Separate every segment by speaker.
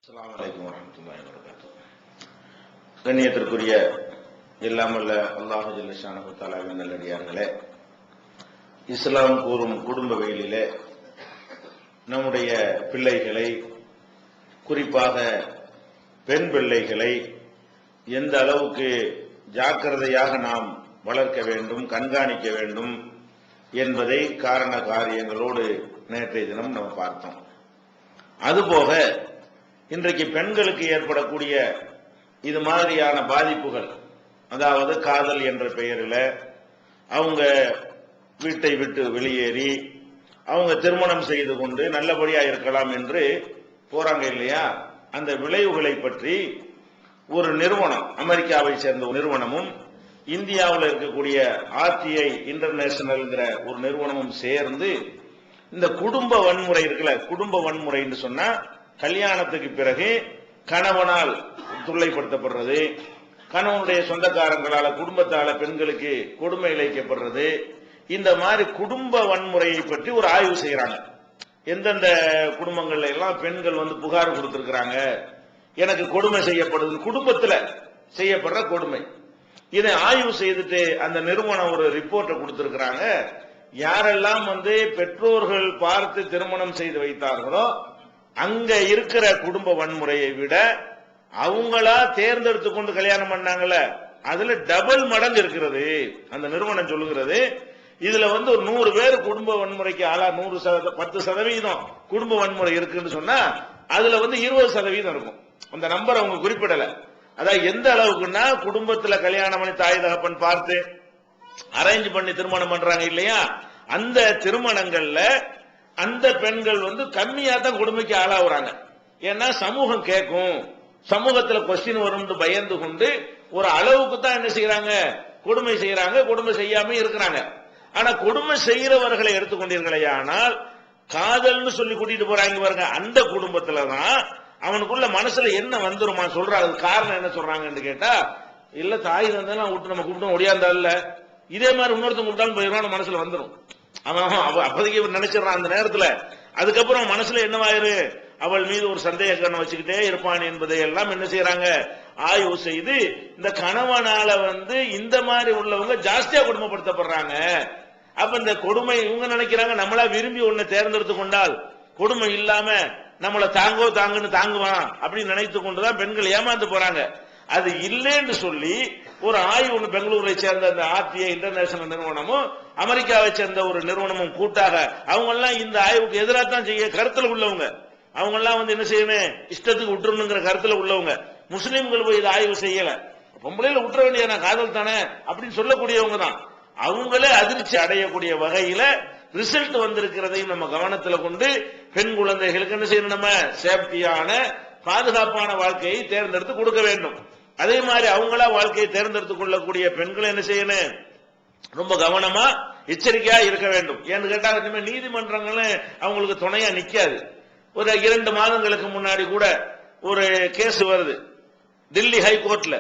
Speaker 1: அஸ்ஸலாமு அலைக்கும் வரஹ்மத்துல்லாஹி வபரகாத்துஹு. கண்ணியத்திற்குரிய எல்லாமல்ல அல்லாஹு ஜல்ல ஷானஹு தஆலாவின் நல்லடியார்களே, இஸ்லாம் கூறும் குடும்ப வேலிலே நம்முடைய பிள்ளைகளை, குறிப்பாக பெண் பிள்ளைகளை எந்த அளவுக்கு ஜாக்கிரதையாக நாம் வளர்க்க வேண்டும், கண்காணிக்க வேண்டும் என்பதை காரண காரியங்களோடு நேற்றைய தினம் நம்ம பார்த்தோம். அதுபோக இன்றைக்கு பெண்களுக்கு ஏற்படக்கூடிய இது மாதிரியான பாதிப்புகள், அதாவது காதல் என்ற பெயரில் அவங்க வீட்டை விட்டு வெளியேறி அவங்க திருமணம் செய்து கொண்டு நல்லபடியா இருக்கலாம் என்று போறாங்க இல்லையா, அந்த விளைவுகளை பற்றி ஒரு நிறுவனம், அமெரிக்காவை சேர்ந்த ஒரு நிறுவனமும் இந்தியாவில் இருக்கக்கூடிய RTI இன்டர்நேஷனல்ங்கிற ஒரு நிறுவனமும் சேர்ந்து இந்த குடும்ப வன்முறை இருக்குல்ல, குடும்ப வன்முறைன்னு சொன்னா கல்யாணத்துக்கு பிறகு கணவனால் தொல்லைப்படுத்தப்படுறது, கணவனுடைய சொந்தக்காரங்களால குடும்பத்தால பெண்களுக்கு கொடுமை இழைக்கப்படுறது, இந்த மாதிரி குடும்ப வன்முறையை பற்றி ஒரு ஆய்வு செய்யறாங்க. எந்தெந்த குடும்பங்கள்ல எல்லாம் பெண்கள் வந்து புகார் கொடுத்திருக்கிறாங்க, எனக்கு கொடுமை செய்யப்படுது, குடும்பத்துல செய்யப்படுற கொடுமை, இதை ஆய்வு செய்துட்டு அந்த நிறுவனம் ஒரு ரிப்போர்ட்டை கொடுத்திருக்கிறாங்க. யாரெல்லாம் வந்து பெற்றோர்கள் பார்த்து திருமணம் செய்து வைத்தார்களோ அங்க இருக்கிற குடும்ப வன்முறையை விட அவங்களா தேர்ந்தெடுத்து கொண்டு கல்யாணம் பண்ணாங்கல்ல, அதுல டபுள் மடங்கு இருக்கிறது. அந்த நிறுவனம் சொல்லுகிறது, இதுல வந்து ஒரு 100 பேர் குடும்ப வன்முறைக்கு ஆளா 10% குடும்ப வன்முறை இருக்குன்னு சொன்னா அதுல வந்து 20% இருக்கும். அந்த நம்பர் அவங்க குறிப்பிடல. அதாவது எந்த அளவுக்குன்னா, குடும்பத்துல கல்யாணம் பண்ணி தாய் தகப்பன் பார்த்து அரேஞ்ச் பண்ணி திருமணம் பண்றாங்க இல்லையா, அந்த திருமணங்கள்ல அந்த பெண்கள் வந்து கம்மியா தான் கொடுமைக்கு ஆளாகுறாங்க. ஏன்னா சமூகம் கேட்கும், சமூகத்துல கொஸ்டின் வரும் பயந்து கொண்டு ஒரு அளவுக்கு தான் என்ன செய்யறாங்க, கொடுமை செய்யறாங்க, கொடுமை செய்யாம இருக்கிறாங்க. ஆனா கொடுமை செய்யறவர்களை எடுத்துக்கொண்டீர்களே, ஆனால் காதல்னு சொல்லி கூட்டிட்டு போறாங்க பாருங்க, அந்த குடும்பத்துலதான் அவனுக்குள்ள மனசுல என்ன வந்துருமா சொல்றாங்க. காரணம் என்ன சொல்றாங்கன்னு கேட்டா, இல்ல தாய் தந்தையெல்லாம் விட்டு நம்ம கூப்பிட்டு ஒடியாந்தா இல்ல, இதே மாதிரி இன்னொருத்தவங்க கூப்பிட்டாலும் போயிடும் மனசுல வந்துடும். அவன் அப்போதைக்கு நினைச்சிடறான் அந்த நேரத்துல. அதுக்கப்புறம் மனசுல என்னவாயிரு, அவள் மீது ஒரு சந்தேக கண்ணை வச்சுக்கிட்டே இருப்பான் என்பதை எல்லாம் என்ன செய்யறாங்க, ஆய்வு செய்து இந்த கணவனால வந்து இந்த மாதிரி உள்ளவங்க ஜாஸ்தியா கொடுமைப்படுத்தப்படுறாங்க. அப்ப இந்த கொடுமை இவங்க நினைக்கிறாங்க, நம்மளா விரும்பி ஒண்ணு தேர்ந்தெடுத்து கொண்டால் கொடுமை இல்லாம நம்மளை தாங்குன்னு தாங்குவான் அப்படின்னு நினைத்து கொண்டுதான் பெண்கள் ஏமாந்து போறாங்க. அது இல்லைன்னு சொல்லி ஒரு ஆய்வு ஒன்று பெங்களூரை சேர்ந்த அந்த RTI இன்டர்நேஷனல் நிறுவனமும் அமெரிக்காவை சேர்ந்த ஒரு நிறுவனமும் கூட்டாக அவங்க எல்லாம் இந்த ஆய்வுக்கு எதிராக தான் செய்ய கருத்துல உள்ளவங்க. அவங்க எல்லாம் வந்து என்ன செய்யணும், இஷ்டத்துக்கு விட்டுறணுங்கிற கருத்துல உள்ளவங்க. முஸ்லீம்கள் போய் இதை ஆய்வு செய்யல, பொம்பளையில விட்டுற வேண்டிய காதல் தானே அப்படின்னு சொல்லக்கூடியவங்க தான். அவங்களே அதிர்ச்சி அடையக்கூடிய வகையில ரிசல்ட் வந்திருக்கிறதையும் நம்ம கவனத்துல கொண்டு பெண் குழந்தைகளுக்கு என்ன செய்யணும், நம்ம சேஃப்டியான பாதுகாப்பான வாழ்க்கையை தேர்ந்தெடுத்து கொடுக்க வேண்டும். அதே மாதிரி அவங்களா வாழ்க்கையை தேர்ந்தெடுத்துக் கொள்ளக்கூடிய பெண்களை என்ன செய்யணும், ரொம்ப கவனமா எச்சரிக்கையா இருக்க வேண்டும். ஏன்னு கேட்டா நீதிமன்றங்களும் அவங்களுக்கு துணையா நிக்காது. ஒரு 2 மாதங்களுக்கு முன்னாடி கூட ஒரு கேஸ் வருது டெல்லி ஹைகோர்ட்ல.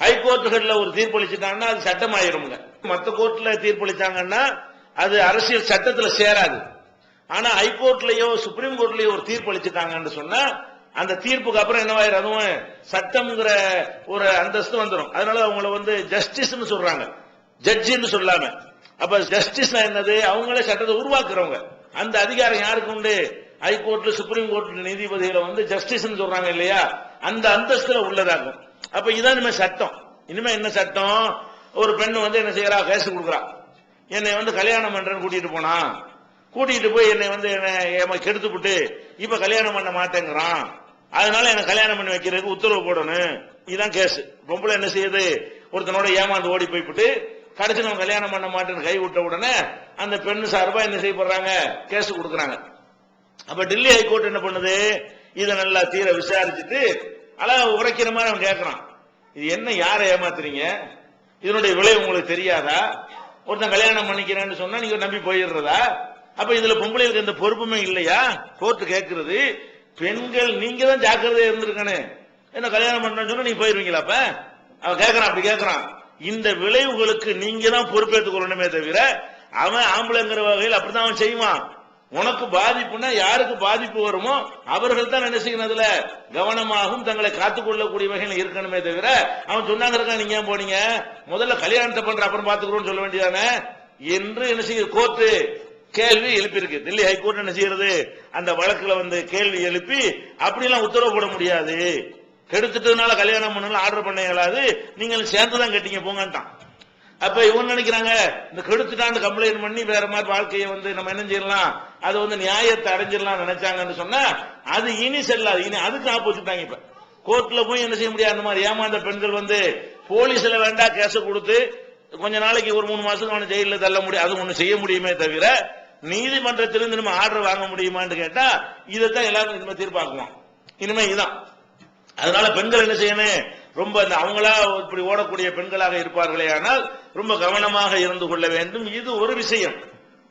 Speaker 1: ஹைகோர்ட்டுகள்ல ஒரு தீர்ப்பளிச்சுட்டாங்கன்னா அது சட்டமாயிருங்க. மற்ற கோர்ட்ல தீர்ப்பளிச்சாங்கன்னா அது அரசியல் சட்டத்துல சேராது. ஆனா ஹைகோர்ட்லயோ சுப்ரீம் கோர்ட்லயோ ஒரு தீர்ப்பளிச்சுட்டாங்கன்னு சொன்னா அந்த தீர்ப்புக்கு அப்புறம் என்னவாயிரும், அதுவும் சட்டம்ங்கிற ஒரு அந்தஸ்து வந்துடும். அதனால அவங்கள வந்து ஜஸ்டிஸ்னு சொல்றாங்க, ஜட்ஜின்னு சொல்லாம. அப்ப ஜஸ்டிஸ் என்னது, அவங்களே சட்டத்தை உருவாக்குறவங்க. அந்த அதிகாரம் யாருக்கு உண்டு, ஹைகோர்ட்ல சுப்ரீம் கோர்ட்ல நீதிபதிகளை வந்து ஜஸ்டிஸ்னு சொல்றாங்க இல்லையா, அந்த அந்தஸ்துல உள்ளதாகும். அப்ப இதான் இனிமே சட்டம். இனிமே என்ன சட்டம், ஒரு பெண்ணு வந்து என்ன செய்யறா, கேஸ் கொடுக்குறா, என்னை வந்து கல்யாணம் பண்றேன்னு கூட்டிட்டு போய் என்னை வந்து கெடுத்து விட்டு இப்ப கல்யாணம் பண்ண மாட்டேங்கிறான், அதனால எனக்கு கல்யாணம் பண்ணி வைக்கிறதுக்கு உத்தரவு போடணும், இதுதான் கேஸ். பொம்பளை என்ன செய்யுது, ஒருத்தனோட ஏமாந்து ஓடி போய்விட்டு கடைசி நம்ம கல்யாணம் பண்ண மாட்டேன்னு கை விட்ட உடனே அந்த பெண்ணு சார்பா என்ன செய்யப்படுறாங்க, கேஸ் கொடுக்குறாங்க. அப்ப டெல்லி ஹைகோர்ட் என்ன பண்ணுது, இதை நல்லா தீர விசாரிச்சுட்டு அழகா உரைக்கிற மாதிரி அவன் கேட்கறான், இது என்ன, யாரை ஏமாத்துறீங்க, இதனுடைய விளைவு உங்களுக்கு தெரியாதா, ஒருத்தன் கல்யாணம் பண்ணிக்கிறேன்னு சொன்னா நீங்க நம்பி போயிடுறதா, அப்ப இதுல பொம்பளைகளுக்கு எந்த பொறுப்புமே இல்லையா. கோர்ட்டு கேட்கிறது, பெண்கள் நீங்க தான் ஜாக்கிரதையா இருந்திருக்கணும், என்ன கல்யாணம் பண்றேன்னு சொன்னா நீங்க போயிருவீங்களா. அப்ப அவன் கேட்கறான், அப்படி கேட்கறான். இந்த விளைவுகளுக்கு நீங்க தான் பொறுப்பேற்றுக் கொள்ளணுமே தவிர அவன் ஆம்பளைங்கிற வகையில் அப்படித்தான் அவன் செய்வான். உனக்கு பாதிப்புனா யாருக்கு பாதிப்பு வருமோ அவர்கள் தான் என்ன செய்யணும், அதுல கவனமாகவும் தங்களை காத்துக் கொள்ளக்கூடிய வகையில் இருக்கணுமே தவிர அவன் சொன்னாங்க இருக்கா நீங்க ஏன் போனீங்க, முதல்ல கல்யாணத்தை பண்ற அப்புறம் பாத்துக்கிறோம்னு சொல்ல வேண்டியதானே என்று என்ன செய்ய கோர்ட்டு கேள்வி எழுப்பியிருக்கு. தில்லி ஹைகோர்ட் என்ன செய்யறது, அந்த வழக்குல கேள்வி எழுப்பி அப்படிலாம் உத்தரவு போட முடியாது, கெடுத்துட்டதுனால கல்யாணம் பண்ணலாம் ஆர்டர் பண்ண இயலாது, நீங்கள் சேர்ந்துதான் கட்டிங்க போங்கன்ட்டான். அப்ப இவன் நினைக்கிறாங்க இந்த கெடுத்துட்டான்னு கம்ப்ளைண்ட் பண்ணி வேற மாதிரி வாழ்க்கையை நம்ம என்ன செய்யலாம், அது நியாயத்தை அடைஞ்சிடலாம் நினைச்சாங்கன்னு சொன்னா அது இனி செல்லாது. இனி அதுக்கு ஆப்போசிட்டாங்க. இப்ப கோர்ட்ல போய் என்ன செய்ய முடியாது, அந்த மாதிரி ஏமாந்த பெண்கள் போலீஸ்ல வேண்டாம் கேச கொடுத்து கொஞ்ச நாளைக்கு ஒரு 3 மாசத்துக்கு அவனை ஜெயில தள்ள முடியும், அது ஒண்ணு செய்ய முடியுமே தவிர நீதிமன்றத்திலிருந்து நம்ம ஆர்டர் வாங்க முடியுமான்னு கேட்டா இதைத்தான் எல்லாரும் இனிமே தீர்ப்பாக்குவோம். இனிமே இதுதான். அதனால பெண்கள் என்ன செய்யணும், ரொம்ப அவங்களா இப்படி ஓடக்கூடிய பெண்களாக இருப்பார்களே ஆனால் ரொம்ப கவனமாக இருந்து கொள்ள வேண்டும். இது ஒரு விஷயம்.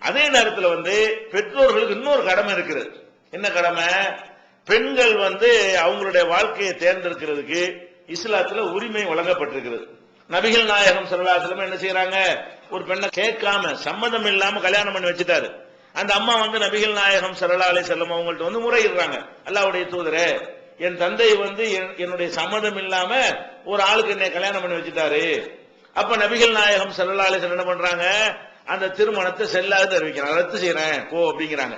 Speaker 1: அதே நேரத்தில் பெற்றோர்களுக்கு இன்னொரு கடமை இருக்கிறது. என்ன கடமை, பெண்கள் அவங்களுடைய வாழ்க்கையை தேர்ந்தெடுக்கிறதுக்கு இஸ்லாத்துல உரிமை வழங்கப்பட்டிருக்கிறது. நபிகள் நாயகம் ஸல்லல்லாஹு அலைஹி வஸல்லம் என்ன செய்யறாங்க, ஒரு பெண்ணை கேட்காம சம்மதம் இல்லாம கல்யாணம் பண்ணி வச்சுட்டாரு. அந்த அம்மா நபிகள் நாயகம் ஸல்லல்லாஹு அலைஹி வஸல்லம் அவங்கள்ட்ட முறையிடுறாங்க, அல்லாஹ்வுடைய தூதரே என் தந்தை என்னுடைய சம்மதம் இல்லாம ஒரு ஆளுக்கு என்னை கல்யாணம் பண்ணி வச்சுட்டாரு. அப்ப நபிகள் நாயகம் ஸல்லல்லாஹு அலைஹி வஸல்லம் என்ன பண்றாங்க, அந்த திருமணத்தை செல்லாது அறிவிக்கிறாங்க, ரத்து செய்யறேன் போ அப்படிங்கிறாங்க.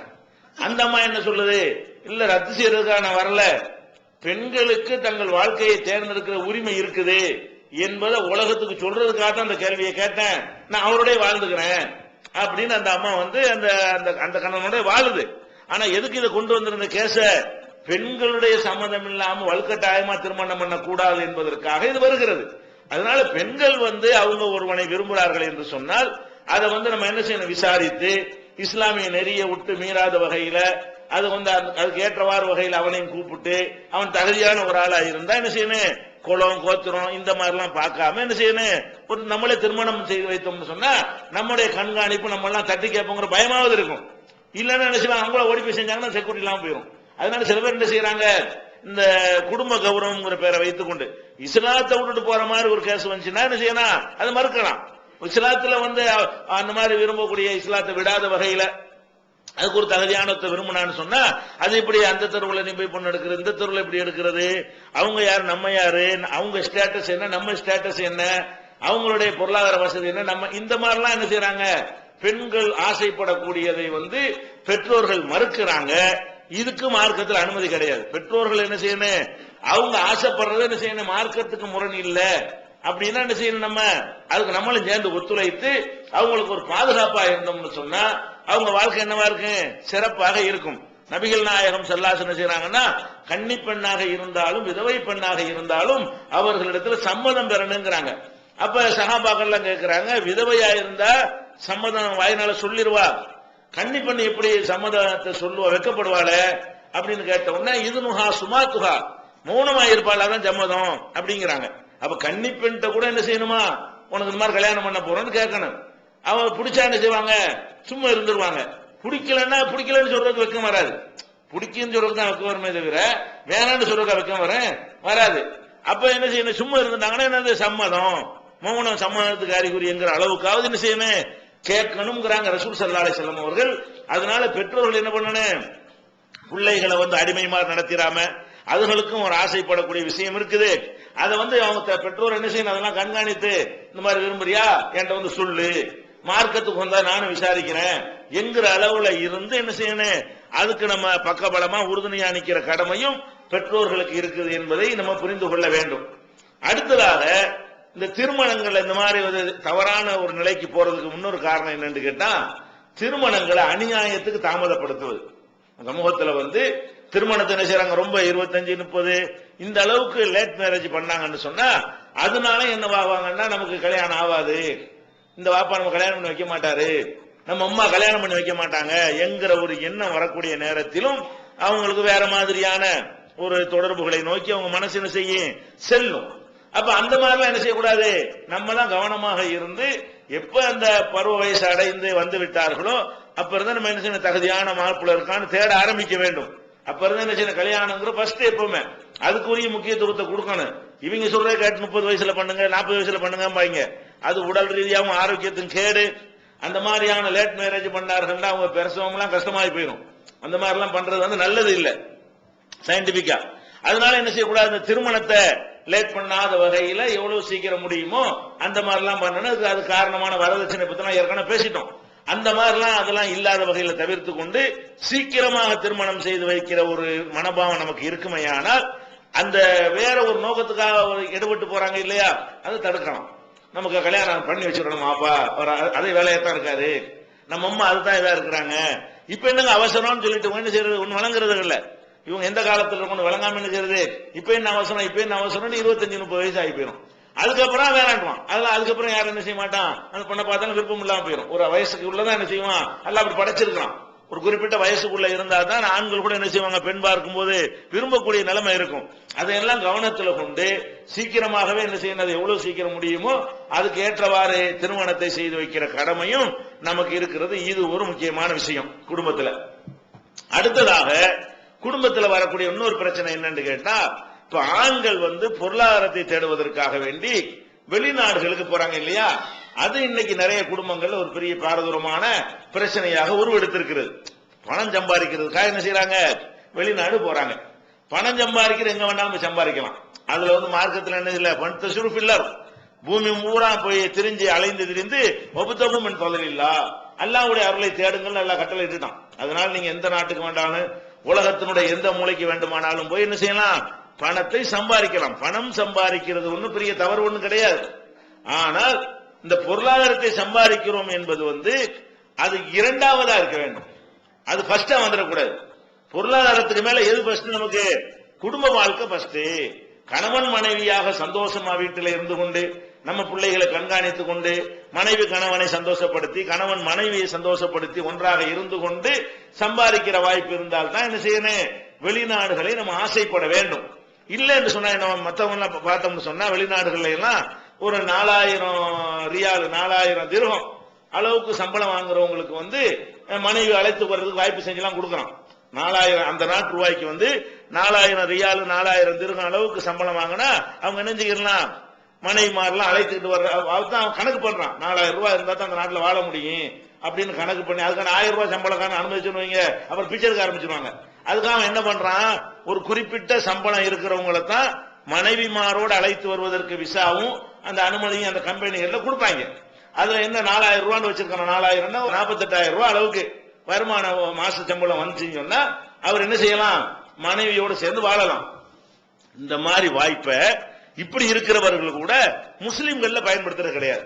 Speaker 1: அந்த அம்மா என்ன சொல்லுது, இல்ல ரத்து செய்யறதுக்காக நான் வரல, பெண்களுக்கு தங்கள் வாழ்க்கையை தேர்ந்தெடுக்கிற உரிமை இருக்குது என்பதை உலகத்துக்கு சொல்றதுக்காக தான் அந்த கேள்வியை கேட்டேன், நான் அவருடைய வாழ்ந்துக்கிறேன் அப்படின்னு அந்த அம்மா அந்த கணவனோட வாழுது. ஆனா எதுக்கு இதை கொண்டு வந்திருந்த கேச, பெண்களுடைய சம்மதம் இல்லாம வலுக்கட்டாயமா திருமணம் பண்ண கூடாது என்பதற்காக இது வருகிறது. அதனால பெண்கள் அவங்க ஒருவனை விரும்புகிறார்கள் என்று சொன்னால் அதை நம்ம என்ன செய்யணும், விசாரித்து இஸ்லாமிய நெறிய விட்டு மீறாத வகையில அது அதுக்கு ஏற்றவாறு வகையில் அவனையும் கூப்பிட்டு அவன் தகுதியான ஒரு ஆளா இருந்தா என்ன செய்யணும், குளம் கோத்திரம் இந்த மாதிரிலாம் பார்க்காம என்ன செய்யணும், ஒரு நம்மளே திருமணம் செய்து வைத்தோம்னு சொன்னா நம்முடைய கண்காணிப்பு நம்ம எல்லாம் தட்டி கேட்போங்கிற பயமாவது இருக்கும். இல்லன்னா என்ன செய்வாங்க, அவங்கள ஓடி போய் செஞ்சாங்கன்னா செக்யூரிட்டி இல்லாம போயிடும். அதனால சில பேர் என்ன செய்யறாங்க, இந்த குடும்ப கௌரவம்ங்கிற பேரை வைத்துக் கொண்டு இஸ்லாத்தை விட்டுட்டு போற மாதிரி ஒரு கேஸ் வந்துச்சுன்னா என்ன செய்யணும், அதை மறுக்கலாம். இஸ்லாத்துல அந்த மாதிரி விரும்பக்கூடிய இஸ்லாத்தை விடாத வகையில அதுக்கு ஒரு தகுதியான விரும்பினான்னு சொன்னா அது இப்படி அந்த தெருவில் நீ போய் பொண்ணு எடுக்கிறது, இந்த தெருவில் இப்படி எடுக்கிறது, அவங்க யாரு நம்ம யாரு, அவங்க ஸ்டேட்டஸ் என்ன நம்ம ஸ்டேட்டஸ் என்ன, அவங்களுடைய பொருளாதார வசதி என்ன, நம்ம இந்த மாதிரிலாம் என்ன செய்யறாங்க, பெண்கள் ஆசைப்படக்கூடியதை பெற்றோர்கள் மறுக்கிறாங்க. இதுக்கு மார்க்கத்தில் அனுமதி கிடையாது. பெற்றோர்கள் என்ன செய்யணும், அவங்க ஆசைப்படுறது என்ன செய்யணும், மார்க்கத்துக்கு முரண் இல்ல அப்படின்னா என்ன செய்யணும், நம்ம அதுக்கு நம்மளும் சேர்ந்து ஒத்துழைத்து அவங்களுக்கு ஒரு பாதுகாப்பா இருந்தோம்னு சொன்னா அவங்க வாழ்க்கை என்னவா இருக்கு, சிறப்பாக இருக்கும். நபிகள் நாயகம் ஸல்லல்லாஹு அலைஹி வஸல்லம் என்ன செய்யறாங்கன்னா, கன்னி பெண்ணாக இருந்தாலும் விதவை பெண்ணாக இருந்தாலும் அவர்களிடத்துல சம்மதம் பெறணுங்கிறாங்க. அப்ப சஹாபாக்கள்லாம் கேட்கிறாங்க, விதவையா இருந்தா சம்மதம் வாயினால சொல்லிடுவா, கன்னி பெண் எப்படி சம்மதத்தை சொல்லுவா, வெக்கப்படுவாள அப்படின்னு கேட்ட உடனே இது நுஹா சுமாத்துஹா, மௌனமா இருப்பாள் அதான் சம்மதம் அப்படிங்கிறாங்க. அப்ப கன்னி பெண்கிட்ட கூட என்ன செய்யணுமா, உனக்கு இந்த மாதிரி கல்யாணம் பண்ண போறோம்னு கேட்கணும். அவங்க பிடிச்சா என்ன செய்வாங்க, சும்மா இருந்துருவாங்க. பிடிக்கலன்னா பிடிக்கலன்னு சொல்றதுக்கு வெக்கம் வராது, பிடிக்குன்னு சொல்றதுக்கு தான் வெக்கம் வருமே தவிர வேணான்னு சொல்றதுக்கு வெக்கம் வராது. அப்ப என்ன செய்யணும், சும்மா இருந்தாங்கன்னா என்னது சம்மதம், மௌனம் சம்மதத்துக்கு அறிகுறிங்கிற அளவுக்காவது என்ன செய்யணும், கேட்கணும்ங்கிறாங்க ரசூல் ஸல்லல்லாஹு அலைஹி வஸல்லம் அவர்கள். அதனால பெற்றோர்கள் என்ன பண்ணணும், பிள்ளைகளை அடிமை மாதிரி நடத்திடாம அதுகளுக்கும் ஒரு ஆசைப்படக்கூடிய விஷயம் இருக்குது. அதை அவங்க பெற்றோர் என்ன செய்யணும், அதெல்லாம் கண்காணித்து இந்த மாதிரி விரும்புறியா என்கிட்ட சொல்லு, மார்க்கத்துக்கு வந்தா நானும் விசாரிக்கிறேன் என்கிற அளவுல இருந்து என்ன செய்யணும், அதுக்கு நம்ம பக்கபலமா உறுதுணையா நிக்கிற கடமையும் பெற்றோர்களுக்கு இருக்குது என்பதை நம்ம புரிந்து கொள்ள வேண்டும். அடுத்ததாக இந்த திருமணங்கள் இந்த மாதிரி தவறான ஒரு நிலைக்கு போறதுக்கு முன்னொரு காரணம் என்னன்னு கேட்டா, திருமணங்களை அநியாயத்துக்கு தாமதப்படுத்துவது. சமூகத்துல திருமணத்தை என்ன செய்யறாங்க, ரொம்ப 25-30 இந்த அளவுக்கு லேட் மேரேஜ் பண்ணாங்கன்னு சொன்னா அதனால என்ன ஆவாங்கன்னா, நமக்கு கல்யாணம் ஆகாது, இந்த வாப்பா நம்ம கல்யாணம் பண்ணி வைக்க மாட்டாரு, நம்ம அம்மா கல்யாணம் பண்ணி வைக்க மாட்டாங்க என்கிற ஒரு எண்ணம் வரக்கூடிய நேரத்திலும் அவங்களுக்கு வேற மாதிரியான ஒரு தொடர்புகளை நோக்கி அவங்க மனசு என்ன செய்யும், செல்லும். அப்ப அந்த மாதிரிலாம் என்ன செய்யக்கூடாது, நம்ம தான் கவனமாக இருந்து எப்ப அந்த பருவ வயசு அடைந்து வந்து விட்டார்களோ அப்ப இருந்தா நம்ம என்ன செய்யணும், தகுதியான மாப்பிள்ள இருக்கான்னு தேட ஆரம்பிக்க வேண்டும். அப்ப இருந்தா என்ன செய்யணும், கல்யாணங்கிற ஃபர்ஸ்ட் எப்பவுமே அதுக்குரிய முக்கியத்துவத்தை கொடுக்கணும். இவங்க சொல்ற கேட்டு 30 வயசுல பண்ணுங்க 40 வயசுல பண்ணுங்க, அது உடல் ரீதியாகவும் ஆரோக்கியத்தின் கேடு. அந்த மாதிரியான லேட் மேரேஜ் பண்ணார்கள் அவங்க பிரசவம்லாம் கஷ்டமாயி போயிடும். அந்த மாதிரிலாம் பண்றது வந்து நல்லது இல்லை சயின்டிபிக்கா. அதனால என்ன செய்யக்கூடாது, இந்த திருமணத்தை லேட் பண்ணாத வகையில எவ்வளவு சீக்கிரம் முடியுமோ அந்த மாதிரிலாம் பண்ணணும். அது காரணமான வரதட்சணை பத்தி ஏற்கனவே பேசிட்டோம். அந்த மாதிரிலாம் அதெல்லாம் இல்லாத வகையில தவிர்த்து கொண்டு சீக்கிரமாக திருமணம் செய்து வைக்கிற ஒரு மனோபாவம் நமக்கு இருக்குமையானால் அந்த வேற ஒரு நோக்கத்துக்காக எடுபட்டு போறாங்க இல்லையா, அதை தடுக்கலாம். நமக்கு கல்யாணம் பண்ணி வச்சிடணும் அப்பா அதே வேலையத்தான் இருக்காரு, நம்ம அம்மா அதுதான் இதா இருக்கிறாங்க, இப்ப என்னங்க அவசரம்னு சொல்லிட்டு என்ன செய்யறது, ஒண்ணு வழங்குறது இல்ல. இவங்க எந்த காலத்துல கொண்டு வழங்காம என்ன செய்யறது, இப்ப என்ன அவசரம் 25-30 வயசு ஆகி போயிடும். அதுக்கப்புறம் வேணாண்டுவான். அதெல்லாம் அதுக்கப்புறம் யாரும் என்ன செய்ய மாட்டான், அந்த பொண்ணை பார்த்தாலும் விருப்பம் இல்லாம போயிடும். ஒரு வயசுக்கு உள்ளதான் என்ன செய்வான், அல்ல அப்படி படைச்சிருக்கான். ஒரு குறிப்பிட்ட வயசுக்குள்ள இருந்தா தான் ஆண்கள் கூட என்ன செய்வாங்க, பெண் பார்க்கும் போது விரும்பக்கூடிய நிலைமை இருக்கும். அதையெல்லாம் கவனத்தில் கொண்டு சீக்கிரமாகவே என்ன செய்யணும், அது எவ்வளவு சீக்கிரம் முடியுமோ அதுக்கு ஏற்றவாறு திருமணத்தை செய்து வைக்கிற கடமையும் நமக்கு இருக்கிறது. இது ஒரு முக்கியமான விஷயம் குடும்பத்துல. அடுத்ததாக குடும்பத்தில் வரக்கூடிய இன்னொரு பிரச்சனை என்னன்னு கேட்டா, இப்ப ஆண்கள் வந்து பொருளாதாரத்தை தேடுவதற்காக வேண்டி வெளிநாடுகளுக்கு போறாங்க இல்லையா, அது இன்னைக்கு நிறைய குடும்பங்கள்ல ஒரு பெரிய பாரதூரமான பிரச்சனையாக உருவெடுத்திருக்கிறது. பணம் சம்பாதிக்கிறதுக்காக என்ன செய்யறாங்க, வெளிநாடு போறாங்க. பணம் சம்பாதிக்கிற எங்க வேண்டாலும் சம்பாதிக்கலாம். அதுல வந்து மார்க்கத்தில் என்ன இல்ல, பணத்தை சுருப்பில்லார் பூமி பூரா போய் திரிஞ்சு அலைந்து திரிந்து ஒப்புத்தவும் என் தொழிலா அல்லாஹ்வுடைய அருளை தேடுங்கள் நல்லா கட்டளை இட்டுட்டான். அதனால நீங்க எந்த நாட்டுக்கு வேண்டாலும் உலகத்தினுடைய எந்த மூலைக்கு வேண்டுமானாலும் போய் என்ன செய்யலாம், பணத்தை சம்பாதிக்கலாம். பணம் சம்பாதிக்கிறது ஒன்றும் பெரிய தவறு ஒன்றும் கிடையாது. ஆனால் இந்த பொருளாதாரத்தை சம்பாதிக்கிறோம் என்பது வந்து அது இரண்டாவதா இருக்க வேண்டும், அது ஃபர்ஸ்டா வந்துடக்கூடாது. பொருளாதாரத்துக்கு மேல எது ஃபர்ஸ்ட், நமக்கு குடும்ப வாழ்க்கை ஃபர்ஸ்ட். கணவன் மனைவியாக சந்தோஷமா வீட்டில் இருந்து கொண்டு நம்ம பிள்ளைகளை கண்காணித்துக் கொண்டு மனைவி கணவனை சந்தோஷப்படுத்தி கணவன் மனைவியை சந்தோஷப்படுத்தி ஒன்றாக இருந்து கொண்டு சம்பாதிக்கிற வாய்ப்பு இருந்தால் தான் என்ன செய்யணும், வெளிநாடுகளை நம்ம ஆசைப்பட வேண்டும். இல்லை என்று சொன்னா நம்ம மற்றவங்க பார்த்தோம்னு சொன்னா வெளிநாடுகள்ல எல்லாம் ஒரு 4000 ரியால் 4000 திர்ஹம் அளவுக்கு சம்பளம் வாங்குறவங்களுக்கு வந்து மனைவி அழைத்து வர்றதுக்கு வாய்ப்பு செஞ்செல்லாம் கொடுக்குறான். 4000 அந்த நாட்டு ரூபாய்க்கு வந்து 4000 ரியால் 4000 திர்ஹம் அளவுக்கு சம்பளம் வாங்கினா அவங்க என்ன செய்யலாம், மனைவிமாரெல்லாம் அழைத்துக்கிட்டு வர்ற அவன் கணக்கு பண்றான். 4000 ரூபாய் இருந்தா தான் அந்த நாட்டில் வாழ முடியும் அப்படின்னு கணக்கு பண்ணி அதுக்கான 1000 ரூபாய் சம்பளக்கான அனுமதிச்சுருவீங்க, அப்புறம் பிச்சருக்கு ஆரம்பிச்சிருவாங்க. அதுக்காக அவன் என்ன பண்றான், ஒரு குறிப்பிட்ட சம்பளம் இருக்கிறவங்களை தான் மனைவிமாரோடு அழைத்து வருவதற்கு விசாவும் அந்த அனுமதியும் அந்த கம்பெனிகள்ல கொடுப்பாங்க. அதுல என்ன 4000 ரூபான்னு வச்சிருக்காங்க, 4000 48,000 ரூபாய் அளவுக்கு வருமான மாச சம்பளம் வந்துச்சுன்னு சொன்னா அவர் என்ன செய்யலாம், மனைவியோடு சேர்ந்து வாழலாம். இந்த மாதிரி வாய்ப்பை இப்படி இருக்கிறவர்கள் கூட முஸ்லிம்கள்ல பயன்படுத்துறது கிடையாது.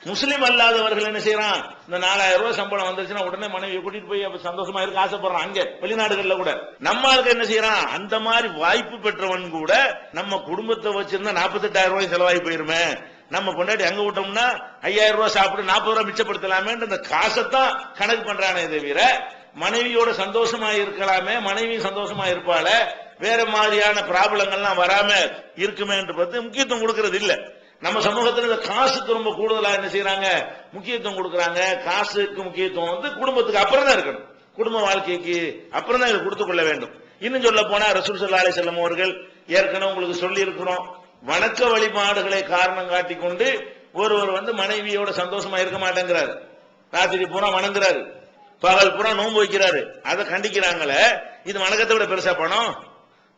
Speaker 1: முஸ்லிம் அல்லாதவர்கள் என்ன செய்யறான், இந்த 4000 ரூபாய் சம்பளம் வந்துருச்சுன்னா உடனே மனைவியை கூட்டிட்டு போய் சந்தோஷமா இருக்க ஆசைப்படுறான். அங்க வெளிநாடுகள்ல கூட நம்ம ஆளுக்கு என்ன செய்யறான், அந்த மாதிரி வாய்ப்பு பெற்றவன் கூட நம்ம குடும்பத்தை வச்சிருந்தா 48,000 ரூபாய் செலவாகி போயிருமே, நம்ம பொண்டாட்டி அங்க விட்டோம்னா 5000 ரூபாய் சாப்பிட்டு 40 ரூபாய் மிச்சப்படுத்தலாமே இந்த காசைத்தான் கணக்கு பண்றானே தவிர மனைவியோட சந்தோஷமா இருக்கலாமே, மனைவி சந்தோஷமா இருப்பாள, வேற மாதிரியான ப்ராப்ளங்கள்லாம் வராம இருக்குமே என்று பார்த்து முக்கியத்துவம் கொடுக்கறது இல்ல. நம்ம சமூகத்தில் இந்த காசுக்கு ரொம்ப கூடுதலா என்ன செய்யறாங்க, முக்கியத்துவம் கொடுக்கறாங்க. காசுக்கு முக்கியத்துவம் வந்து குடும்பத்துக்கு அப்புறம் தான் இருக்கணும், குடும்ப வாழ்க்கைக்கு அப்புறம் தான் இதை கொடுத்துக் கொள்ள வேண்டும். இன்னும் சொல்ல போனா ரசூல் ஸல்லல்லாஹு அலைஹி வஸல்லம் அவர்கள் ஏற்கனவே உங்களுக்கு சொல்லி இருக்கிறோம், வணக்க வழிபாடுகளை காரணம் காட்டி கொண்டு ஒருவர் வந்து மனைவியோட சந்தோஷமா இருக்க மாட்டேங்கிறாரு, ராத்திரி பூரா வணங்குறாரு, பகல் பூரா நோன்பு வைக்கிறாரு, அதை கண்டிக்கிறாங்களே, இது வணக்கத்தை விட பெருசா பணம்?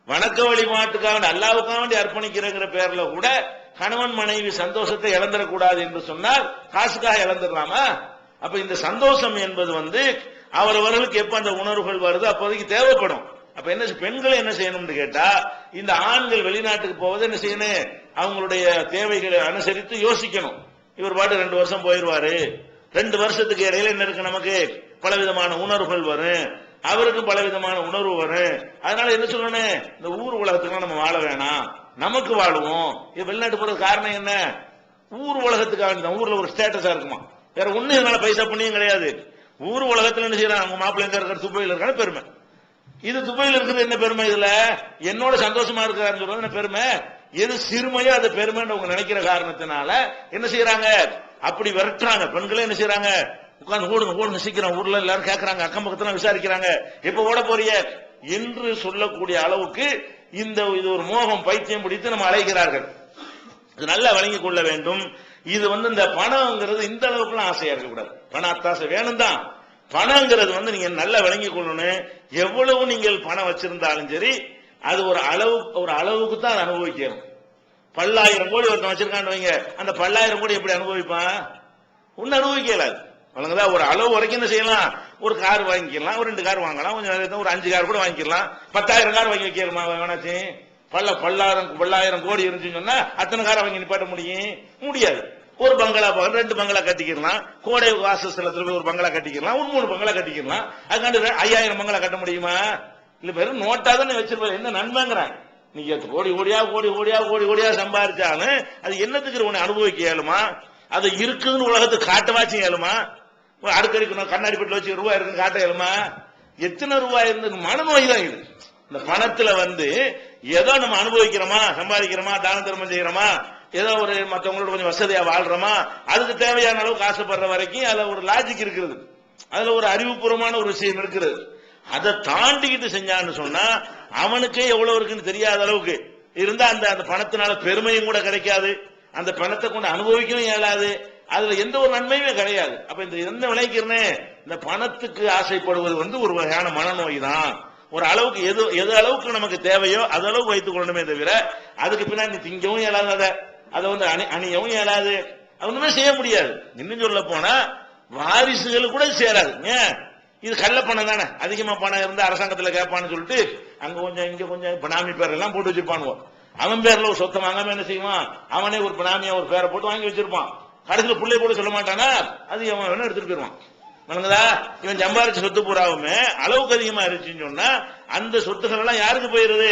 Speaker 1: வணக்க வழிபாட்டுக்காக அல்லாஹ்வுக்காக வேண்டி அர்ப்பணிக்கிறங்கிற பேர்ல கூட கணவன் மனைவி சந்தோஷத்தை இழந்துடக்கூடாது என்று சொன்னால் காசுக்காக இழந்துடலாமா? அப்ப இந்த சந்தோஷம் என்பது வந்து அவரவர்களுக்கு எப்ப அந்த உணர்வுகள் வருது அப்போதைக்கு தேவைப்படும். அப்ப என்ன பெண்களை என்ன செய்யணும்னு கேட்டா, இந்த ஆண்கள் வெளிநாட்டுக்கு போவது என்ன செய்யணும், அவங்களுடைய தேவைகளை அனுசரித்து யோசிக்கணும். இவர் பாட்டு 2 வருஷம் போயிருவாரு, 2 வருஷத்துக்கு இடையில என்ன இருக்கு, நமக்கு பலவிதமான உணர்வுகள் வரும், அவருக்கும் பலவிதமான உணர்வு வரும். அதனால என்ன சொல்லணும், இந்த ஊர் உலகத்துக்கு நம்ம வாழ வேணாம், நமக்கு வாழுவோம். வெளிநாட்டு போறது காரணம் என்ன, ஊர் உலகத்துக்காக ஊர்ல ஒரு ஸ்டேட்டஸா இருக்குமா, வேற ஒண்ணு இதனால பைசா பண்ணியும் கிடையாது. ஊர் உலகத்துல என்ன செய்யறாங்க, அவங்க மாப்பிள்ளை எங்க இருக்கிற துபாயில இருக்கான பெருமை, இது துபாயில இருக்கிறது என்ன பெருமை, இதுல என்னோட சந்தோஷமா இருக்கிறான்னு சொல்றது என்ன பெருமை, எது சிறுமையோ அது பெருமைன்னு அவங்க நினைக்கிற காரணத்தினால என்ன செய்யறாங்க, அப்படி விரட்டுறாங்க. பெண்களே என்ன செய்யறாங்க, உட்கார்ந்து ஓடுங்க சீக்கிரம், ஊர்ல எல்லாரும் கேட்கறாங்க, அக்கம் பக்கத்துல விசாரிக்கிறாங்க, எப்ப ஓட போறிய என்று சொல்லக்கூடிய அளவுக்கு இது ஒரு மோகம் பைத்தியம் பிடித்து நம்ம அழைக்கிறார்கள். இது நல்லா வழங்கிக் கொள்ள வேண்டும். இது இந்த பணம்ங்கிறது இந்த அளவுக்குலாம் ஆசையா இருக்கக்கூடாது. பண அத்தாசை வேணும் தான். பணங்கிறது நீங்க நல்லா விளங்கி கொள்ளணும். எவ்வளவு நீங்கள் பணம் வச்சிருந்தாலும் சரி, அது ஒரு அளவுக்கு தான் அனுபவிக்கணும். 10,000 கோடி ஒருத்தன் வச்சிருக்கான்னு வைங்க, அந்த 10,000 கோடி எப்படி அனுபவிப்பான்? ஒன்னு அனுபவிக்கல. ஒரு அளவு வரைக்கும் என்ன செய்யலாம்? ஒரு கார் வாங்கிக்கலாம், ஒரு 2 கார் வாங்கலாம், கொஞ்சம் ஒரு 5 கார் கூட வாங்கிக்கலாம். 10,000 கார் வாங்கி வைக்கணுமா? வேணாச்சு. 10,000 கோடி இருந்துச்சுன்னு சொன்னா அத்தனை காரை வாங்கி நிப்பாட்ட முடியாது. ஒரு பங்களா 2 பங்களா கட்டிக்கலாம். கோடை வாசஸ்தலத்துல போய் ஒரு பங்களா கட்டிக்கலாம், ஒரு 3 பங்களா கட்டிக்கலாம். அதுக்காண்டு 5,000 பங்களா கட்ட முடியுமா? இல்ல, வெறும் நோட்டா தானே வச்சிருப்பாரு. என்ன நன்மைங்கிறான்? நீங்க கோடி கோடியா சம்பாதிச்சாலும் அது என்னத்துக்கு உன்னை அனுபவிக்க இயலுமா? அது இருக்குதுன்னு உலகத்துக்கு காட்டவாச்சும் இயலுமா? அடுக்கடிக்கணும் கண்ணாடி பெட்டில் வச்சு ரூபாய் இருக்குன்னு காட்ட இயலுமா? எத்தனை ரூபாய் இருந்து மனநோய் தான் இது. இந்த பணத்துல ஏதோ நம்ம அனுபவிக்கிறோமா, சம்பாதிக்கிறோமா, தான தர்மம் செய்யறோமா, ஏதோ ஒரு மற்றவங்களோட கொஞ்சம் வசதியா வாழ்றோமா, அதுக்கு தேவையான அளவுக்கு ஆசைப்படுற வரைக்கும் அதுல ஒரு லாஜிக் இருக்கிறது, அதுல ஒரு அறிவுபூர்வமான ஒரு விஷயம் இருக்கிறது. அதை தாண்டிக்கிட்டு செஞ்சான்னு சொன்னா அவனுக்கே எவ்வளவு இருக்குன்னு தெரியாத அளவுக்கு இருந்தா அந்த பணத்தினால பெருமையும் கூட கிடைக்காது, அந்த பணத்தை கொண்டு அனுபவிக்கவும் இயலாது, அதுல எந்த ஒரு நன்மையுமே கிடையாது. அப்ப இந்த என்ன விளைக்கிறனே, இந்த பணத்துக்கு ஆசைப்படுவது ஒரு வகையான மனநோய் தான். ஒரு அளவுக்கு எது அளவுக்கு நமக்கு தேவையோ அது அளவுக்கு வைத்துக் கொள்ளணுமே தவிர அதுக்கு பின்னாடி திங்கவும் இயலாத, அதை அணியவும் இயலாது, ஒண்ணுமே செய்ய முடியாது. இன்னும் சொல்ல போனா வாரிசுகள் கூட சேராது. இது கள்ள பணம் தானே, அதிகமா பணம் இருந்து அரசாங்கத்துல கேட்பான்னு சொல்லிட்டு அங்க கொஞ்சம் இங்க கொஞ்சம் பினாமி பேர் எல்லாம் போட்டு வச்சிருப்பானுவோம். அவன் பேர்ல ஒரு சொத்தை வாங்காம என்ன செய்வான்? அவனே ஒரு பினாமியா ஒரு பேரை போட்டு வாங்கி வச்சிருப்பான். கடைசியில் பிள்ளை கூட சொல்ல மாட்டானா, அது அவன் வேணும் எடுத்துட்டு போயிருவான். இவன் சம்பாரிச்ச சொத்து பூராவுமே அளவுக்கு அதிகமா இருந்துச்சுன்னு சொன்னா அந்த சொத்துக்கள் எல்லாம் யாருக்கு போயிருது?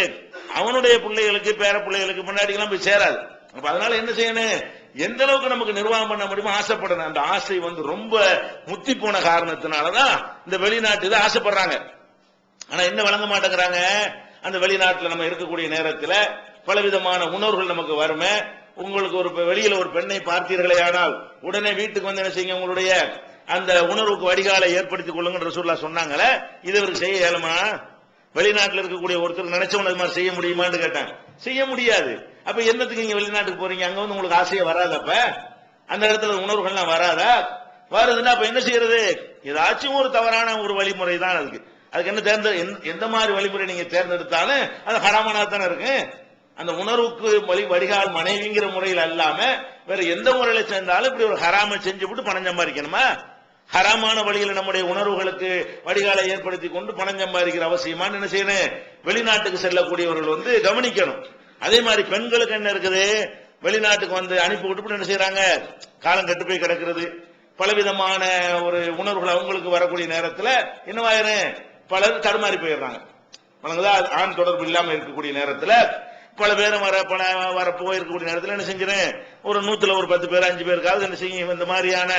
Speaker 1: அவனுடைய பிள்ளைகளுக்கு, பேர பிள்ளைகளுக்கு, முன்னாடி எல்லாம் போய் சேராது. அப்ப அதனால என்ன செய்யணும்? எந்த அளவுக்கு நமக்கு நிர்வாகம் பண்ண முடியுமோ ஆசைப்படணும். அந்த ஆசை ரொம்ப முத்தி போன காரணத்தினாலதான் இந்த வெளிநாட்டு இதை ஆசைப்படுறாங்க. ஆனா என்ன வழங்க மாட்டேங்கிறாங்க? அந்த வெளிநாட்டுல நம்ம இருக்கக்கூடிய நேரத்தில் பலவிதமான உணர்வுகள் நமக்கு வருமே. உங்களுக்கு ஒரு வெளியில ஒரு பெண்ணை பார்த்தீர்களே ஆனால் உடனே வீட்டுக்கு என்ன செய்யுங்க? உங்களுடைய அந்த உணர்வுக்கு வடிகாலை ஏற்படுத்திக் கொள்ளுங்க ரசூலுல்லாஹ் சொன்னாங்களே, இது இவருக்கு செய்ய இயலுமா? வெளிநாட்டில் இருக்கக்கூடிய ஒருத்தர் நினைச்சவங்க அது மாதிரி செய்ய முடியுமான்னு கேட்டாங்க. செய்ய முடியாது. அப்ப என்னத்துக்கு நீங்க வெளிநாட்டுக்கு போறீங்க? அங்க உங்களுக்கு ஆசையே வராது. அப்ப அந்த இடத்துல உணர்வுகள்லாம் வராதா? வருதுன்னா அப்ப என்ன செய்யறது? ஏதாச்சும் ஒரு தவறான ஒரு வழிமுறை தான் அதுக்கு என்ன எந்த மாதிரி வழிமுறை நீங்க தேர்ந்தெடுத்தாலும் அது ஹராமானா தானே இருக்கு. அந்த உணர்வுக்கு வடிகால் மனைவிங்கிற முறையில் அல்லாம வேற எந்த முறையில சேர்ந்தாலும் இப்படி ஒரு ஹராம செஞ்சு விட்டு பணம் சம்பாதிக்கணுமா? ஹராமான வழியில் நம்முடைய உணர்வுகளுக்கு வடிகாலை ஏற்படுத்தி கொண்டு பணம் சம்பாதிக்கிற அவசியமான என்ன செய்யணும்? வெளிநாட்டுக்கு செல்லக்கூடியவர்கள் கவனிக்கணும். அதே மாதிரி பெண்களுக்கு என்ன இருக்குது? வெளிநாட்டுக்கு அனுப்பி விட்டு என்ன செய்யறாங்க? காலம் கட்டு போய் கிடக்கிறது. பலவிதமான ஒரு உணர்வுகள் அவங்களுக்கு வரக்கூடிய நேரத்தில் என்னவாயிரும்? பலர் தடுமாறி போயிடுறாங்க. ஆண் தொடர்பு இல்லாம இருக்கக்கூடிய நேரத்தில் பல பேரும் வர போயிருக்கக்கூடிய நேரத்தில் என்ன செஞ்சிடும்? ஒரு 100ல ஒரு 10 பேர் 5 பேருக்காவது என்ன செய்யும்? இந்த மாதிரியான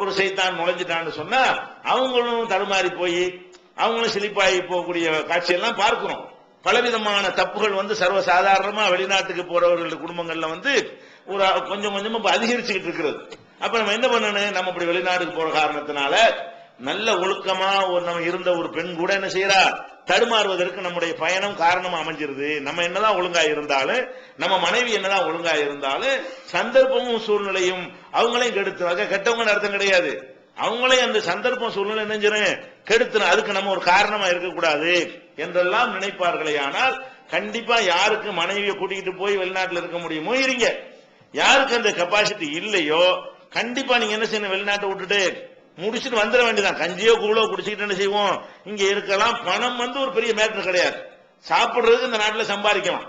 Speaker 1: ஒரு சைத்தான் நுழைஞ்சிட்டான்னு சொன்னா அவங்களும் தடுமாறி போய் அவங்களும் சிலிப்பாகி போகக்கூடிய காட்சியெல்லாம் பார்க்கிறோம். பலவிதமான தப்புகள் சர்வசாதாரணமா வெளிநாட்டுக்கு போறவர்கள் குடும்பங்கள்ல ஒரு கொஞ்சம் கொஞ்சமா அதிகரிச்சுக்கிட்டு இருக்கிறது. அப்ப நம்ம என்ன பண்ணணும்? நம்ம இப்படி வெளிநாட்டுக்கு போற காரணத்தினால நல்ல ஒழுக்கமா நம்ம இருந்த ஒரு பெண் கூட என்ன செய்யறா? தடுமாறுவதற்கு நம்முடைய பயணம் காரணமா அமைஞ்சிருது. நம்ம என்னதான் ஒழுங்கா இருந்தாலும், நம்ம மனைவி என்னதான் ஒழுங்கா இருந்தாலும் சந்தர்ப்பமும் சூழ்நிலையும் அவங்களையும் கெடுத்து, கெட்டவங்க அர்த்தம் கிடையாது, அவங்களையும் அந்த சந்தர்ப்பம் சூழ்நிலை நினைஞ்சிரும் கெடுத்துரும். அதுக்கு நம்ம ஒரு காரணமா இருக்கக்கூடாது என்றெல்லாம் நினைப்பார்களே. ஆனால் கண்டிப்பா யாருக்கு மனைவியை கூட்டிகிட்டு போய் வெளிநாட்டில் இருக்க முடியுமோ இருங்க. யாருக்கு அந்த கெப்பாசிட்டி இல்லையோ கண்டிப்பா நீங்க என்ன செய்யணும்? வெளிநாட்டை விட்டுட்டு முடிச்சுட்டு வந்துட வேண்டியதான். கஞ்சியோ கூழோ குடிச்சுக்கிட்டு என்ன செய்வோம்? இங்க இருக்கலாம். பணம் ஒரு பெரிய மேட்டர் கிடையாது. சாப்பிடுறதுக்கு இந்த நாட்டில் சம்பாதிக்கலாம்.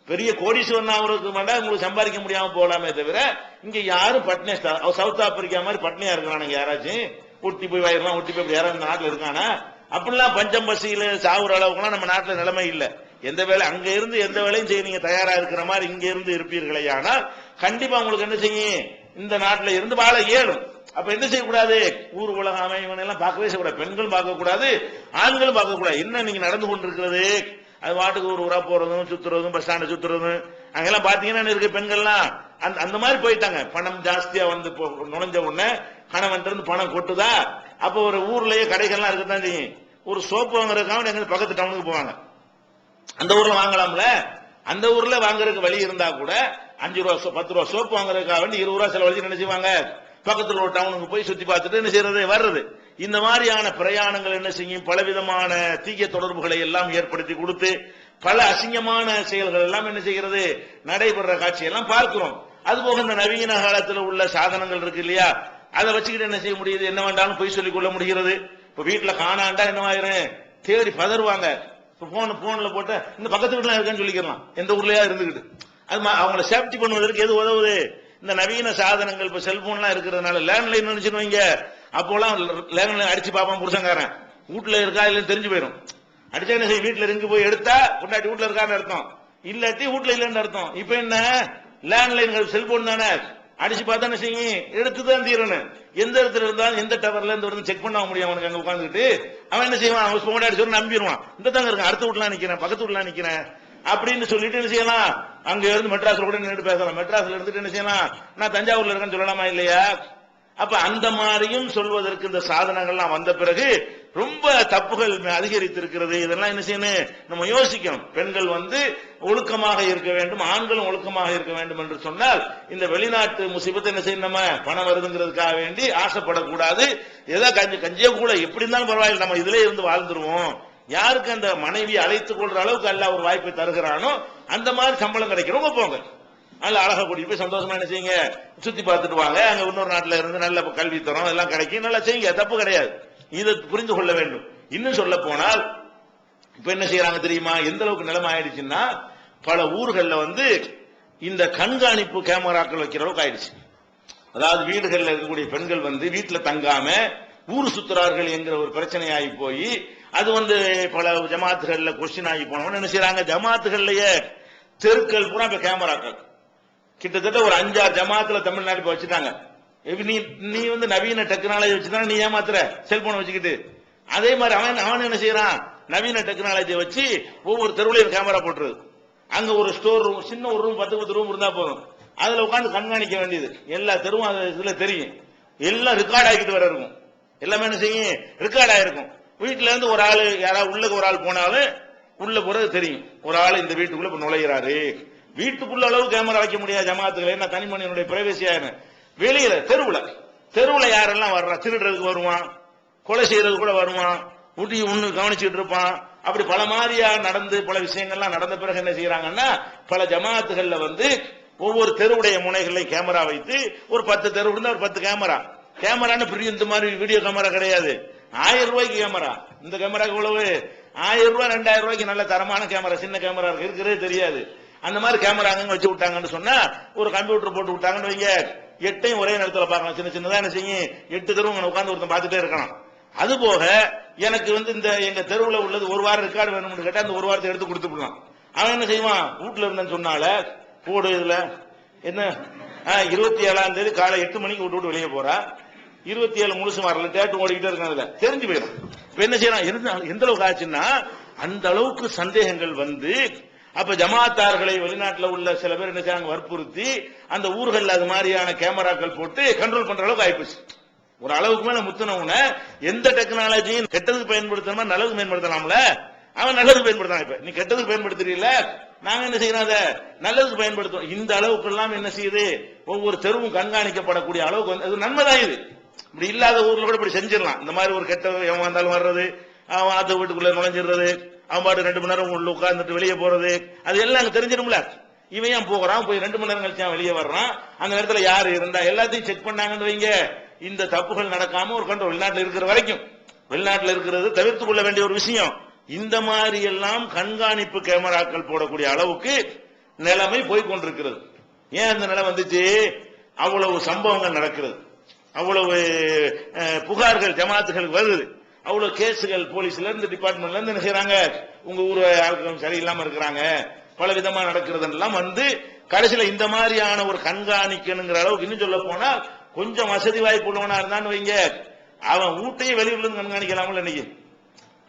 Speaker 1: பெரிய கோடீஸ்வரன் அவருக்கு வேண்டாம், உங்களுக்கு சம்பாதிக்க முடியாம போகலாமே தவிர இங்க யாரும் பட்னியா, சவுத் ஆப்பிரிக்கா மாதிரி பட்னியா இருக்கிறானுங்க. யாராச்சும் ஒட்டி போய் வாயிரலாம், ஒட்டி போய் யாரும் இந்த நாட்டில் இருக்கானா? அப்படிலாம் பஞ்சம் பசியில சாவுற அளவுக்குலாம் நம்ம நாட்டில் நிலைமை இல்லை. எந்த வேலை அங்க இருந்து எந்த வேலையும் செய்ய நீங்க தயாரா இருக்கிற மாதிரி இங்க இருந்து இருப்பீர்களே. ஆனால் கண்டிப்பா உங்களுக்கு என்ன செய்யும்? இந்த நாட்டில் இருந்து வாழ இயலும். அப்ப என்ன செய்யக்கூடாது? ஊர் உலக அமைவன் எல்லாம் பார்க்கவே செய்யக்கூடாது. பெண்களும் பார்க்க கூடாது, ஆண்களும் பார்க்க கூடாது. என்ன நீங்க நடந்து கொண்டிருக்கிறது? அது வாட்டுக்கு ஒரு ஊரா போறதும் சுத்துறதும் பஸ் ஸ்டாண்ட் சுத்துறதும் அங்கெல்லாம் பாத்தீங்கன்னா இருக்க பெண்கள்லாம் அந்த மாதிரி போயிட்டாங்க. பணம் ஜாஸ்தியா நுழைஞ்ச உடனே கணவன் இருந்து பணம் கொட்டுதா? அப்ப ஒரு ஊர்லயே கடைகள்லாம் இருக்கத்தான் செய்யும். ஒரு சோப்பு வாங்குறதுக்காக எங்க பக்கத்து டவுனுக்கு போவாங்க. அந்த ஊர்ல வாங்கலாம்ல. அந்த ஊர்ல வாங்குறதுக்கு வழி இருந்தா கூட ரூபா 10 ரூபா சோப்பு வாங்குறதுக்காக வேண்டி 20 ரூபா செலவழிச்சு என்ன செய்வாங்க, பக்கத்துல ஒரு டவுனுக்கு போய் சுத்தி பார்த்துட்டு என்ன செய்யறது வர்றது. இந்த மாதிரியான பிரயாணங்கள் என்ன செய்யும், பலவிதமான தீய தொடர்புகளை எல்லாம் ஏற்படுத்தி கொடுத்து பல அசிங்கமான செயல்கள் எல்லாம் என்ன செய்கிறது நடைபெற காட்சியெல்லாம் பார்க்கிறோம். அதுபோக இந்த நவீன காலத்தில் உள்ள சாதனங்கள் இருக்கு இல்லையா, அதை வச்சுக்கிட்டு என்ன செய்ய முடியுது, என்ன வேண்டாலும் பொய் சொல்லிக் கொள்ள முடிகிறது. இப்ப வீட்டுல காணாண்டா என்னவாயிரும், தேடி பதறுவாங்க. போன்ல போட்ட இந்த பக்கத்து வீட்டுல இருக்கான்னு சொல்லிக்கலாம், எந்த ஊர்லயா இருந்துகிட்டு. அது அவங்கள சேஃப்டி பண்ணுவதற்கு எது உதவுது, இந்த நவீன சாதனங்கள். இப்ப செல்போன்லாம் இருக்கிறதுனால லேண்ட்லைன் நினைச்சுருவீங்க, அப்போலாம் லேண்ட்லைன் அடிச்சு பார்ப்பான் புருஷங்காரன், வீட்டுல இருக்கா இல்லைன்னு தெரிஞ்சு போயிடும். அடிச்சா என்ன செய்யும், வீட்டுல இருந்து போய் எடுத்தா கொண்டாட்டி வீட்டுல இருக்கான்னு அர்த்தம், இல்லாட்டி வீட்டுல இல்லைன்னு அர்த்தம். இப்ப என்ன லேண்ட்லைன்கள் செல்போன் தானே, அடிச்சு பார்த்தா என்ன செய்யும், எடுத்துதான் தீரணும். எந்த இடத்துல இருந்தாலும் எந்த டவர்ல இருந்து செக் பண்ண முடியும் அவனுக்கு, அங்க உட்காந்துக்கிட்டு அவன் என்ன செய்வான், அவன் போன் அடிச்சு நம்பிடுவான், இந்த தாங்க இருக்கான், அடுத்த வீட்டுல நிக்கிறேன், பக்கத்து வீட்டுல நிக்கிறேன் அப்படின்னு சொல்லிட்டு என்ன செய்யலாம், அங்க இருந்து மெட்ராஸ்ல கூட நின்று பேசலாம். மெட்ராஸ்ல இருந்துட்டு என்ன செய்யலாம், நான் தஞ்சாவூர்ல இருக்கேன்னு சொல்லலாமா இல்லையா? அப்ப அந்த மாதிரியும் சொல்வதற்கு இந்த சாதனங்கள்லாம் வந்த பிறகு ரொம்ப தப்புகள் அதிகரித்திருக்கிறது. இதெல்லாம் என்ன செய்யணும், நம்ம யோசிக்கணும். பெண்கள் ஒழுக்கமாக இருக்க வேண்டும், ஆண்களும் ஒழுக்கமாக இருக்க வேண்டும் என்று சொன்னால் இந்த வெளிநாட்டு முசிபத்தை என்ன செய்யணும், நம்ம பணம் வருதுங்கிறதுக்காக வேண்டி ஆசைப்படக்கூடாது. ஏதோ கஞ்சிய கூட எப்படி இருந்தாலும் பரவாயில்லை, நம்ம இதுல இருந்து வாழ்ந்துருவோம். யாருக்கு அந்த மனைவி அழைத்துக் கொள்ற அளவுக்கு அல்ல ஒரு வாய்ப்பை தருகிறானோ அந்த மாதிரி சம்பளம் கிடைக்கிறவங்க போங்க, நல்ல அழகா கூட்டிட்டு போய் சந்தோஷமா என்ன செய்யுங்க, சுத்தி பார்த்துட்டு வாங்க. அங்க இன்னொரு நாட்டுல இருந்து நல்ல கல்வி தரம் எல்லாம் கிடைக்கும், நல்லா செய்யுங்க, தப்பு கிடையாது. இதை புரிந்து கொள்ள வேண்டும். இன்னும் சொல்ல போனால் இப்ப என்ன செய்யறாங்க தெரியுமா, எந்த அளவுக்கு நிலைமை ஆயிடுச்சுன்னா, பல ஊர்கள்ல இந்த கண்காணிப்பு கேமராக்கள் வைக்கிற அளவுக்கு ஆயிடுச்சு. அதாவது வீடுகளில் இருக்கக்கூடிய பெண்கள் வீட்டுல தங்காம ஊர் சுத்துறார்கள் என்கிற ஒரு பிரச்சனை ஆகி போய் அது பல ஜமாத்துகள்ல கொஸ்டின் ஆகி போனவங்க என்ன செய்யறாங்க, ஜமாத்துகள்லயே தெருக்கள் பூரா இப்ப கேமராக்கள் கிட்டத்தட்ட ஒரு 5-6 ஜமாத்துல தமிழ்நாட்டுக்கு வச்சுட்டாங்க. நீ நவீன டெக்னாலஜி வச்சுதான் நீ ஏமாத்துற செல்போனை வச்சுக்கிட்டு. அதே மாதிரி அவன் என்ன செய்யறான், நவீன டெக்னாலஜியை வச்சு ஒவ்வொரு தெருவுலையும் கேமரா போட்டுருது. அங்க ஒரு ஸ்டோர் ரூம், சின்ன ஒரு ரூம் 10 ரூம் இருந்தா போதும், அதுல உட்காந்து கண்காணிக்க வேண்டியது. எல்லா தெருவும் இதுல தெரியும், எல்லாம் ரெக்கார்ட் ஆகிட்டு வர இருக்கும். எல்லாமே என்ன செய்யும், ரெக்கார்ட் ஆயிருக்கும். வீட்டுல இருந்து ஒரு ஆளு யாராவது உள்ளுக்கு ஒரு ஆள் போனாலும் உள்ள போறது தெரியும், ஒரு ஆள் இந்த வீட்டுக்குள்ள நுழைகிறாரு. வீட்டுக்குள்ள அளவு கேமரா வைக்க முடியாது ஜமாத்துகள், என்ன தனி மனிதனுடைய பிரைவசியா. வெளியில தெருவுல யாரெல்லாம் வர்றான், திருடுறதுக்கு வருவான், கொலை செய்யறது கூட வருவான், ஊட்டி ஒண்ணு கவனிச்சுட்டு இருப்பான். அப்படி பல மாதிரியா நடந்து பல விஷயங்கள்லாம் நடந்த பிறகு என்ன செய்யறாங்கன்னா, பல ஜமாத்துகள்ல ஒவ்வொரு தெருவுடைய முனைகளையும் கேமரா வைத்து ஒரு 10 தெரு இருந்தா ஒரு 10 கேமரா. கேமரான்னு பெரிய இந்த மாதிரி வீடியோ கேமரா கிடையாது, 1000 ரூபாய்க்கு கேமரா. இந்த கேமரா எவ்வளவு, 1000 ரூபாய் 2000 ரூபாய்க்கு நல்ல தரமான கேமரா, சின்ன கேமரா இருக்கிறதே தெரியாது. அந்த மாதிரி கேமரா அங்க வச்சு விட்டாங்கன்னு சொன்னா, ஒரு கம்ப்யூட்டர் போட்டு விட்டாங்கன்னு வைங்க, 8ஐயும் ஒரே நேரத்தில் பார்க்கலாம். சின்ன சின்னதா என்ன செய்யும், 8 தெருவு உட்கார்ந்து ஒருத்தன் பார்த்துட்டே இருக்கலாம். அது போக எனக்கு இந்த எங்க தெருவுல உள்ளது ஒரு வாரம் ரெக்கார்டு வேணும்னு கேட்டா அந்த ஒரு வாரத்தை எடுத்து கொடுத்து விடலாம். அவன் என்ன செய்வான், வீட்டுல இருந்தேன்னு சொன்னால போடு, இதுல என்ன 27ஆம் தேதி காலை 8 மணிக்கு விட்டு வெளியே போறா, 27 முழுசு வரல, டேட்டு ஓடிக்கிட்டே இருக்கான், அதுல தெரிஞ்சு போயிடும். இப்ப என்ன செய்யறான், எந்த அளவுக்கு ஆச்சுன்னா அந்த அளவுக்கு சந்தேகங்கள் அப்ப ஜமாத்தார்களை வெளிநாட்டில் உள்ள சில பேர் என்ன செய்றாங்க, வற்புறுத்தி அந்த ஊர்கள் அது மாதிரியான கேமராக்கள் போட்டு கண்ட்ரோல் பண்ற அளவுக்கு ஆயிப்போச்சு. ஒரு அளவுக்கு மேல முத்துனவன எந்த டெக்னாலஜியும் கெட்டதுக்கு பயன்படுத்தணுமா நல்லதுக்கு பயன்படுத்தலாம்ல, அவன் நல்லதுக்கு பயன்படுத்தான். இப்ப நீ கெட்டதுக்கு பயன்படுத்துறீல, நாங்க என்ன செய்யறோம், அதை நல்லதுக்கு பயன்படுத்தும். இந்த அளவுக்கு எல்லாம் என்ன செய்யுது, ஒவ்வொரு தெருவும் கண்காணிக்கப்படக்கூடிய அளவுக்கு நன்மைதான் இது. இப்படி இல்லாத ஊர்ல கூட இப்படி செஞ்சிடலாம். இந்த மாதிரி ஒரு கெட்ட எவன் வந்தாலும் வர்றது, அவன் ஆத்த வீட்டுக்குள்ள நுழைஞ்சிடுறது, அவன் பாட்டு 2 மணி நேரம் உள்ள உட்கார்ந்துட்டு வெளியே போறது, அது எல்லாம் அங்க தெரிஞ்சிடும்ல. இவன் ஏன் போகிறான், போய் 2 மணி நேரம் கழிச்சு வெளியே வர்றான், அந்த நேரத்துல யாரு இருந்தா எல்லாத்தையும் செக் பண்ணாங்கன்னு வைங்க. இந்த தப்புகள் நடக்காம ஒரு கண்ட்ரோல் வெளிநாட்டில் இருக்கிற வரைக்கும், வெளிநாட்டில் இருக்கிறது தவிர்த்துக் கொள்ள வேண்டிய ஒரு விஷயம். இந்த மாதிரி எல்லாம் கண்காணிப்பு கேமராக்கள் போடக்கூடிய அளவுக்கு நிலைமை போய்கொண்டிருக்கிறது. ஏன் அந்த நிலை வந்துச்சு, அவ்வளவு சம்பவங்கள் நடக்கிறது, அவ்வளவு புகார்கள் ஜமாத்துகளுக்கு வருது, அவ்வளவு கேஸுகள் போலீஸ்ல இருந்து டிபார்ட்மெண்ட்ல இருந்து என்ன செய்யறாங்க, உங்க ஊர் ஆட்களும் சரியில்லாம இருக்கிறாங்க, பல விதமா நடக்கிறது எல்லாம் கடைசியில இந்த மாதிரியான ஒரு கண்காணிக்கணுங்கிற அளவுக்கு. இன்னும் சொல்ல போனா கொஞ்சம் வசதி வாய்ப்பு உள்ளவனா இருந்தான்னு வைங்க, அவன் வீட்டையே வெளியூர்ல இருந்து கண்காணிக்கலாம்ல. இன்னைக்கு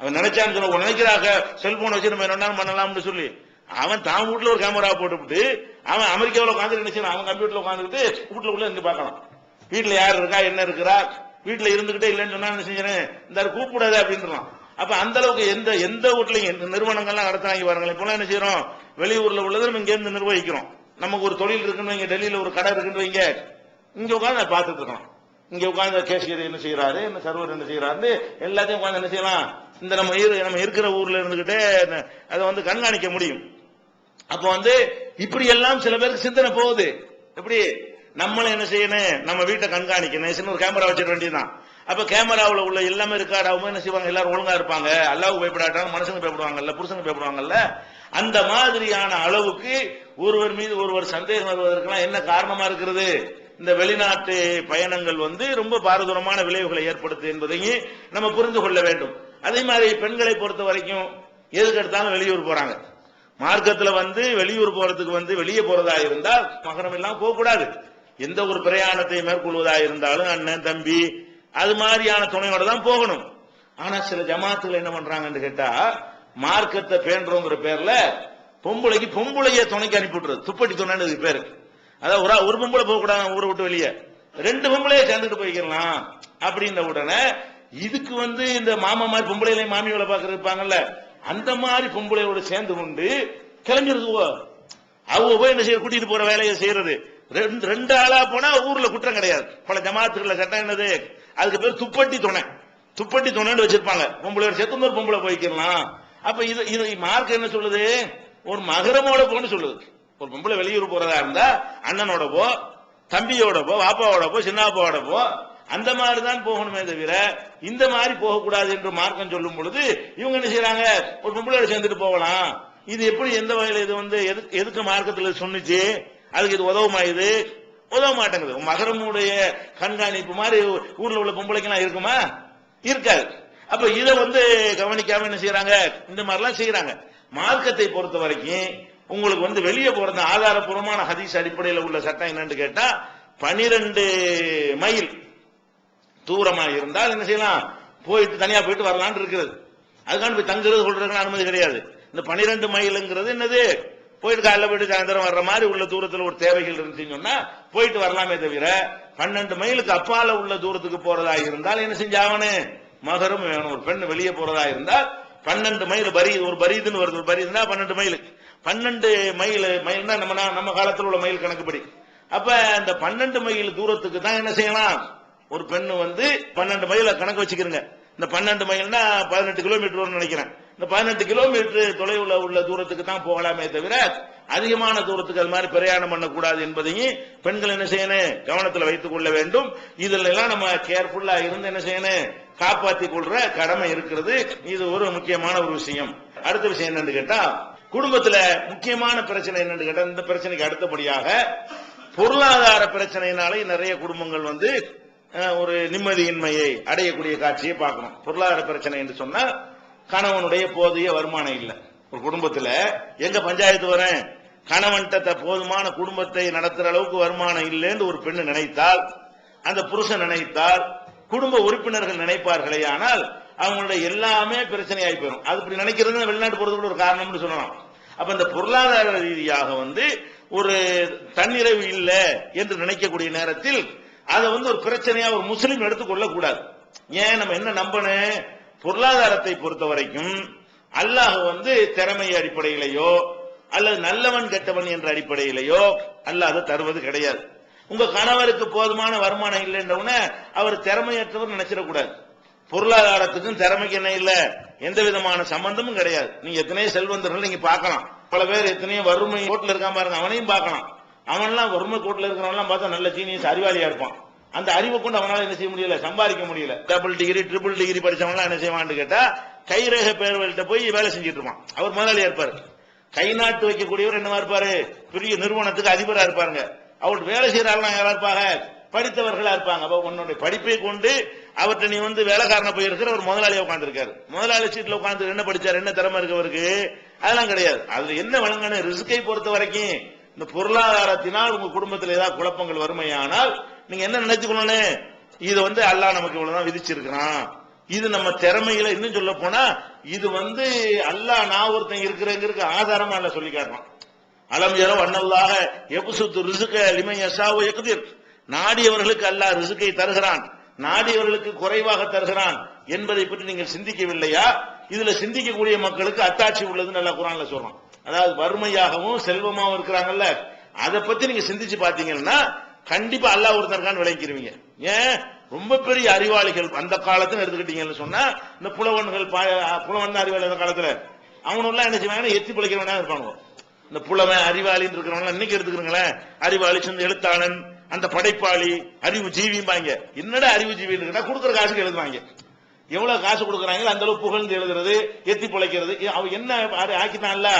Speaker 1: அவன் நினைச்சான்னு சொல்ல நினைக்கிறாங்க, செல்போன் வச்சு நம்ம என்ன பண்ணலாம்னு சொல்லி அவன் தான் வீட்டுல ஒரு கேமரா போட்டுவிட்டு அவன் அமெரிக்காவில் உட்காந்து நினைச்சான், அவன் கம்ப்யூட்டர்ல உட்காந்துக்கிட்டு வீட்டுல உள்ள இருந்து பார்க்கலாம், வீட்டுல யாரு இருக்கா என்ன இருக்கிறா, வீட்டுல இருந்துகிட்டே இல்லைன்னு சொன்னா என்ன செஞ்சேன், இந்த கூப்பிடாது அப்படின்றான். அப்ப அந்த அளவுக்கு எந்த வீட்லயும் நிறுவனங்கள்லாம் நடத்துறாங்க பாருங்களேன். இப்பெல்லாம் என்ன செய்யறோம், வெளியூர்ல உள்ளதை நம்ம இங்க இருந்து நிர்வகிக்கிறோம். நமக்கு ஒரு தொழில் இருக்குன்னு வைங்க, டெல்லியில ஒரு கடை இருக்குன்னு வைங்க, இங்க உட்காந்து நான் பார்த்துட்டு இருக்கணும். இங்க உட்காந்து கேஷியர் என்ன செய்யறாரு, என்ன சர்வர் என்ன செய்யறாரு, எல்லாத்தையும் உட்காந்து என்ன செய்யலாம், இந்த நம்ம இருக்கிற ஊர்ல இருந்துகிட்டே அதை வந்து கண்காணிக்க முடியும். அப்ப வந்து இப்படி எல்லாம் சில பேருக்கு சிந்தனை போகுது. எப்படி நம்மள என்ன செய்யணும், நம்ம வீட்டை கண்காணிக்கணும், ஒரு கேமரா வச்சிட வேண்டியதுதான். அப்ப கேமராவில் உள்ள எல்லாமே ரெக்கார்டாகவும் என்ன செய்வாங்க, எல்லாரும் ஒழுங்கா இருப்பாங்க, அல்லாஹ்வுக்கு பயப்படாட்டாங்க, மனுஷங்க பயப்படுவாங்கல்ல, புருஷனுக்கு பயப்படுவாங்கல்ல. அந்த மாதிரியான அளவுக்கு ஒருவர் மீது ஒருவர் சந்தேகம் வருவதற்கெல்லாம் என்ன காரணமா இருக்கிறது, இந்த வெளிநாட்டு பயணங்கள் வந்து ரொம்ப பாரதூரமான விளைவுகளை ஏற்படுத்து என்பதையும் நம்ம புரிந்து கொள்ள வேண்டும். அதே மாதிரி பெண்களை பொறுத்த வரைக்கும் எதுக்கு எடுத்தாலும் வெளியூர் போறாங்க. மார்க்கத்துல வந்து வெளியூர் போறதுக்கு வந்து வெளியே போறதா இருந்தால் மகரம் எல்லாம் போக கூடாது. எந்த ஒரு பிரயாணத்தை மேற்கொள்வதா இருந்தாலும் அண்ணன் தம்பி அது மாதிரியான துணையோட தான் போகணும். ஆனா சில ஜமாத்துகள் என்ன பண்றாங்கன்னு கேட்டா, மார்க்கத்தை பேன்றோங்கிற பேர்ல பொம்பளைய துணைக்கு அனுப்பி விட்டுறது, துப்பட்டி துணைன்னு பேரு. அதாவது ஒரு பொம்பளை போக கூடாது ஊரை விட்டு வெளியே, 2 பொம்பளைய சேர்ந்துட்டு போய்க்கலாம் அப்படின்ற உடனே இதுக்கு வந்து இந்த மாமா மாதிரி பொம்பளையில மாமி வேலை பார்க்கறது இருப்பாங்கல்ல, அந்த மாதிரி பொம்பளையோட சேர்ந்து கொண்டு கிளம்பிடுது. அவங்க போய் என்ன செய்ய, கூட்டிட்டு போற வேலையை செய்யறது. 2 ஆளா போனா ஊர்ல குற்றம் கிடையாது. பல ஜமாத்துக்கள் சட்டம் என்னது, அதுக்கு பேர் துப்பட்டி துணைன்னு வச்சிருப்பாங்க. பொம்பளை சேர்த்து ஒரு பொம்பளை போய்க்கலாம். அப்ப இது மார்க் என்ன சொல்லுது, ஒரு மகரமோட போன்னு சொல்லுது. ஒரு பொம்பளை வெளியூர் போறதா இருந்தா அண்ணனோட போ, தம்பியோட போ, வாப்பாவோட போ, சின்னாப்பாவோட போ, அந்த மாதிரி தான் போகணுமே தவிர இந்த மாதிரி போகக்கூடாது என்று மார்க்கம் சொல்லும் பொழுது இவங்க என்ன செய்யறாங்க, ஒரு பொம்பளையோட சேர்ந்துட்டு போகலாம். இது எப்படி, எந்த வகையில் இது வந்து எதுக்கு மார்க்கத்தில் சொன்னிச்சு, அதுக்கு இது உதவுமா, இது உதவ மாட்டேங்குது. மகரமுடைய கண்காணிப்பு மாதிரி ஊர்ல உள்ள பொம்பளைக்கெல்லாம் இருக்குமா, இருக்காது. அப்ப இதை வந்து கவனிக்காம என்ன செய்யறாங்க, இந்த மாதிரிலாம் செய்யறாங்க. மார்க்கத்தை பொறுத்த வரைக்கும் உங்களுக்கு வந்து வெளியே போறது ஆதாரபூர்வமான ஹதீஸ் அடிப்படையில் உள்ள சட்டம் என்னன்னு கேட்டா, 12 மைல் தூரமா இருந்தால் என்ன செய்யலாம், போயிட்டு தனியா போயிட்டு வரலான்னு இருக்கிறது. அதுக்கான போய் தங்குறது சொல்றதுக்கு அனுமதி கிடையாது. இந்த 12 மைலுங்கிறது என்னது, போயிட்டு காலைல போயிட்டு சாயந்தரம் வர்ற மாதிரி உள்ள தூரத்தில் ஒரு தேவைகள் இருந்துச்சுன்னு சொன்னா போயிட்டு வரலாமே தவிர 12 மைலுக்கு அப்பால உள்ள தூரத்துக்கு போறதா இருந்தால் என்ன செஞ்சாவனு, மகரம் வேணும். ஒரு பெண் வெளியே போறதா இருந்தால் 12 மைல் ஒரு பரீதுன்னு வருது, ஒரு பரீதுன்னா 12 மைல். 12 மைல்னா நம்ம காலத்தில் உள்ள மைல் கணக்குப்படி. அப்ப அந்த 12 மைல் தூரத்துக்கு தான் என்ன செய்யலாம், ஒரு பெண்ணு வந்து 12 மைல கணக்கு வச்சுக்கிறங்க. இந்த 12 மைல்னா 18 கிலோமீட்டர் வரும்னு நினைக்கிறேன். இந்த 18 கிலோமீட்டர் தொலைவுல உள்ள தூரத்துக்கு தான் போகலாமே தவிர அதிகமான தூரத்துக்கு அது மாதிரி பிரயாணம் பண்ணக்கூடாது என்பதையும் பெண்கள் என்ன செய்யணும், கவனத்தில் வைத்துக் கொள்ள வேண்டும். இதுல எல்லாம் நம்ம கேர்ஃபுல்லா இருந்து என்ன செய்யணும், காப்பாற்றிக் கொள்ற கடமை இருக்கிறது. இது ஒரு முக்கியமான ஒரு விஷயம். அடுத்த விஷயம் என்னன்னு கேட்டா, குடும்பத்துல முக்கியமான பிரச்சனை என்னன்னு கேட்டா, இந்த பிரச்சனைக்கு அடுத்தபடியாக பொருளாதார பிரச்சனையினாலே நிறைய குடும்பங்கள் வந்து ஒரு நிம்மதியின்மையை அடையக்கூடிய காட்சியை பார்க்கணும். பொருளாதார பிரச்சனை என்று சொன்னா கணவனுடைய போதிய வருமானம் இல்லை. ஒரு குடும்பத்துல எங்க பஞ்சாயத்து வரேன், கணவன்கிட்ட போதுமான குடும்பத்தை நடத்துற அளவுக்கு வருமானம் இல்லைன்னு ஒரு பெண்ணு நினைத்தால், அந்த புருஷன் நினைத்தால், குடும்ப உறுப்பினர்கள் நினைப்பார்களே, ஆனால் அவங்களுடைய எல்லாமே பிரச்சனையாகி போயிடும். அது இப்படி நினைக்கிறது வெளிநாட்டு போறது கூட ஒரு காரணம்னு சொல்லலாம். அப்ப இந்த பொருளாதார ரீதியாக வந்து ஒரு தன்னிறைவு இல்லை என்று நினைக்கக்கூடிய நேரத்தில் அதை வந்து ஒரு பிரச்சனையா ஒரு முஸ்லீம் எடுத்துக்கொள்ள கூடாது. ஏன், நம்ம என்ன நம்பணும், பொருளாதாரத்தை பொறுத்த வரைக்கும் அல்லாஹ் வந்து திறமை அடிப்படையிலேயோ அல்லது நல்லவன் கெட்டவன் என்ற அடிப்படையிலேயோ அல்லாஹ் அதை தருவது கிடையாது. உங்க கணவருக்கு போதுமான வருமானம் இல்லைன்றவுன அவர் திறமையற்றவர் நினைச்சிடக்கூடாது. பொருளாதாரத்துக்கும் திறமைக்கு என்ன இல்ல, எந்த விதமான சம்பந்தமும் கிடையாது. நீங்க எத்தனையோ செல்வந்தர்கள் நீங்க பார்க்கலாம், பல பேர் எத்தனையோ வறுமை கோட்டில் இருக்காம பாருங்க, அவனையும் பார்க்கலாம். அவன்லாம் வறுமை கோட்டில் இருக்கிறவன்லாம் பார்த்தா நல்ல ஜீனியஸ் அறிவாளியா இருப்பான். அந்த அறிவை கொண்டு அவனால என்ன செய்ய முடியல, சம்பாதிக்க முடியல. டபுள் டிகிரி ட்ரிபிள் டிகிரி படிச்சவன்லாம் என்ன செய்வான்னு கேட்டா, கைரேக பேர்வல்கிட்ட போய் வேலை செஞ்சுட்டு இருப்பான். அவர் முதலாளியா இருப்பாரு. கை நாட்டு வைக்கக்கூடியவர் என்னவா இருப்பாரு, பெரிய நிறுவனத்துக்கு அதிபரா இருப்பாருங்க. அவருக்கு வேலை செய்யறாங்க யாரா இருப்பாங்க, படித்தவர்களா இருப்பாங்க. அப்ப உன்னுடைய படிப்பை கொண்டு அவர்கிட்ட நீ வந்து வேலைக்காரன போய் இருக்கிற ஒரு முதலாளியா உட்கார்ந்து இருக்காரு. முதலாளி சீட்ல உட்கார்ந்து என்ன படிச்சாரு, என்ன திறமை இருக்கு அவருக்கு, அதெல்லாம் கிடையாது. அதுல என்ன வழங்கணும், ரிஸ்கை பொறுத்த வரைக்கும் இந்த பொருளாதாரத்தினால் உங்க குடும்பத்தில் ஏதாவது குழப்பங்கள் வறுமையானால் நீங்க என்ன நினைச்சுக்கணும், இது வந்து அல்லாஹ் நமக்கு இவ்வளவுதான் விதிச்சிருக்கிறான், இது நம்ம திறமையில இன்னும் சொல்ல போனா இது வந்து அல்லாஹ் நான் ஒருத்தன் இருக்கிறேங்கிறதுக்கு ஆதாரமா இல்ல சொல்லி காட்டுறான். அலம் யரவ் அன்னல்லாஹ யப்சுத்து ரிஸ்க லிமன் யஷாஉ யக்திர், நாடியவர்களுக்கு அல்லாஹ் ரிஸ்கை தருகிறான், நாடியவர்களுக்கு குறைவாக தருகிறான் என்பதை பற்றி நீங்கள் சிந்திக்கவில்லையா? இதுல சிந்திக்கக்கூடிய மக்களுக்கு அத்தாட்சி உள்ளதுன்னு அல்லாஹ் குர்ஆன்ல சொல்றான். அதாவது வறுமையாகவும் செல்வமாகவும் இருக்கிறாங்கல்ல, அதை பத்தி நீங்க சிந்திச்சு பாத்தீங்கன்னா கண்டிப்பா அல்லாஹ் ஒருத்தன் இருக்கான்னு விளங்கிக்கிறீங்க. ஏன் ரொம்ப பெரிய அறிவாளிகள் அந்த காலத்துல எடுத்துக்கிட்டீங்கன்னு சொன்னா இந்த புலவன்கள் புலவன் அறிவாளி அந்த காலத்துல அவனெல்லாம் என்ன செய்வாங்க, எத்தி பிழைக்கிறவனா இருப்பானுங்க. இந்த புலவன் அறிவாளின்னு இருக்கிறவங்க இன்னைக்கு எடுத்துக்கிறீங்களேன், அறிவாளி சொந்த எழுத்தாளன், அந்த படைப்பாளி, அறிவு ஜீவிம்பாங்க. என்னடா அறிவு ஜீவின்னு கொடுக்குற காசுக்கு எழுதுவாங்க. எவ்வளவு காசு கொடுக்குறாங்க அந்த அளவு புகழ்ந்து எழுதுறது, எத்தி பிழைக்கிறது. அவன் என்ன ஆக்கிட்டான்ல,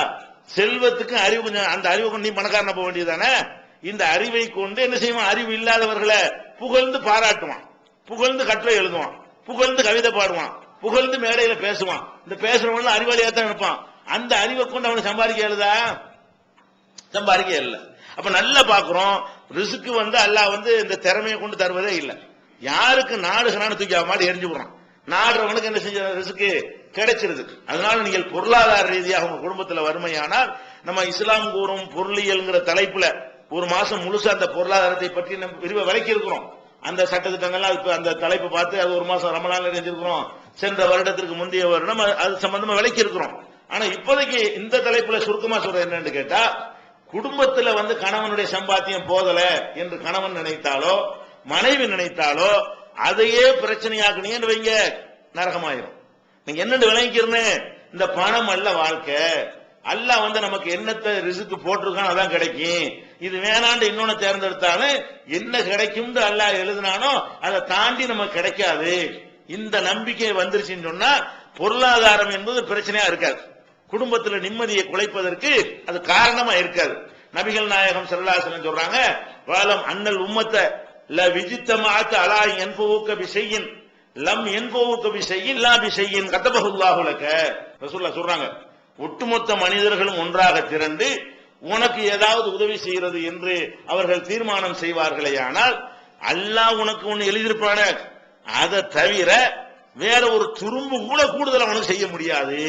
Speaker 1: செல்வத்துக்கு அறிவு கொஞ்சம், அந்த அறிவு கொண்டு நீ பணக்காரன போக வேண்டியதானே. இந்த அறிவை கொண்டு என்ன செய்வான், அறிவு இல்லாதவர்களை புகழ்ந்து பாராட்டுவான், புகழ்ந்து கட்டுரை எழுதுவான், புகழ்ந்து கவிதை பாடுவான், புகழ்ந்து மேடையில பேசுவான். இந்த பேசுறவங்க அறிவாளியா தான் இருப்பான். அந்த அறிவை கொண்டு அவனை சம்பாதிக்க எழுதா, சம்பாதிக்க இல்லை. அப்ப நல்லா பாக்குறோம், ரிஸ்க்கு அல்லாஹ் இந்த திறமையை கொண்டு தருவதே இல்லை. யாருக்கு நாடுகிறான்னு தூக்கி அவன் மாதிரி எரிஞ்சு விடுறான். நாடுறவனுக்கு என்ன செஞ்ச ரிஸ்க்கு கிடைச்சிருது. அதனால நீங்கள் பொருளாதார ரீதியாக உங்க குடும்பத்தில் வறுமையானால் நம்ம இஸ்லாம் கூறும் பொருளியல்ங்கிற தலைப்புல ஒரு மாசம் முழுசா அந்த பொருளாதாரத்தை பற்றி நம்ம விரிவா விளக்கி இருக்கிறோம். அந்த சட்டத்திட்டங்கள்லாம் அந்த தலைப்பை பார்த்து அது ஒரு மாசம் ரமலான்ல செஞ்சிருக்கிறோம். சென்ற வருடத்திற்கு முந்தைய வருடம் அது சம்பந்தமா விளக்கி இருக்கிறோம். ஆனா இப்போதைக்கு இந்த தலைப்புல சுருக்கமா சொல்றது என்னன்னு கேட்டா, குடும்பத்துல கணவனுடைய சம்பாத்தியம் போதல என்று கணவன் நினைத்தாலோ மனைவி நினைத்தாலோ அதையே பிரச்சனையாக்குனீங்கன்னு வைங்க, நரகமாயிரும். நீங்க என்னன்னு விளங்கிக்கிறன்னு, இந்த பணம் அல்ல வாழ்க்கை. அல்லாஹ் நமக்கு என்னத்தை ரிஸ்க் போட்டிருக்கானோ அதான் கிடைக்கும். இது வேணாண்டு இன்னொன்னு தேர்ந்தெடுத்தாலும் என்ன கிடைக்கும் அல்லாஹ் எழுதினானோ அதை தாண்டி நமக்கு கிடைக்காது. இந்த நம்பிக்கை வந்துருச்சுன்னு சொன்னா பொருளாதாரம் என்பது பிரச்சனையா இருக்காது. குடும்பத்தில் நிம்மதியை குலைப்பதற்கு அது காரணமா இருக்காது. நபிகள் நாயகம் ஸல்லல்லாஹு அலைஹி வஸல்லம் சொல்றாங்க, வாலம் அன்னல் உம்மத்த ல விஜித்தமாஅத் அலா யன்ஃபுக பிஷையின் லம் யன்ஃபுக பிஷையின் லா பிஷையின் கதபஹுல்லாஹு லக. ரசூலுல்லாஹ் சொல்றாங்க, ஒட்டுமொத்த மனிதர்களும் ஒன்றாக திரண்டு உனக்கு ஏதாவது உதவி செய்கிறது என்று அவர்கள் தீர்மானம் செய்வார்களேயானால் அல்லாஹ் உனக்கு ஒன்னு எழுதியிருப்பான, அதை தவிர வேற ஒரு துரும்பு கூட கூடுதல் அவனுக்கு செய்ய முடியாது.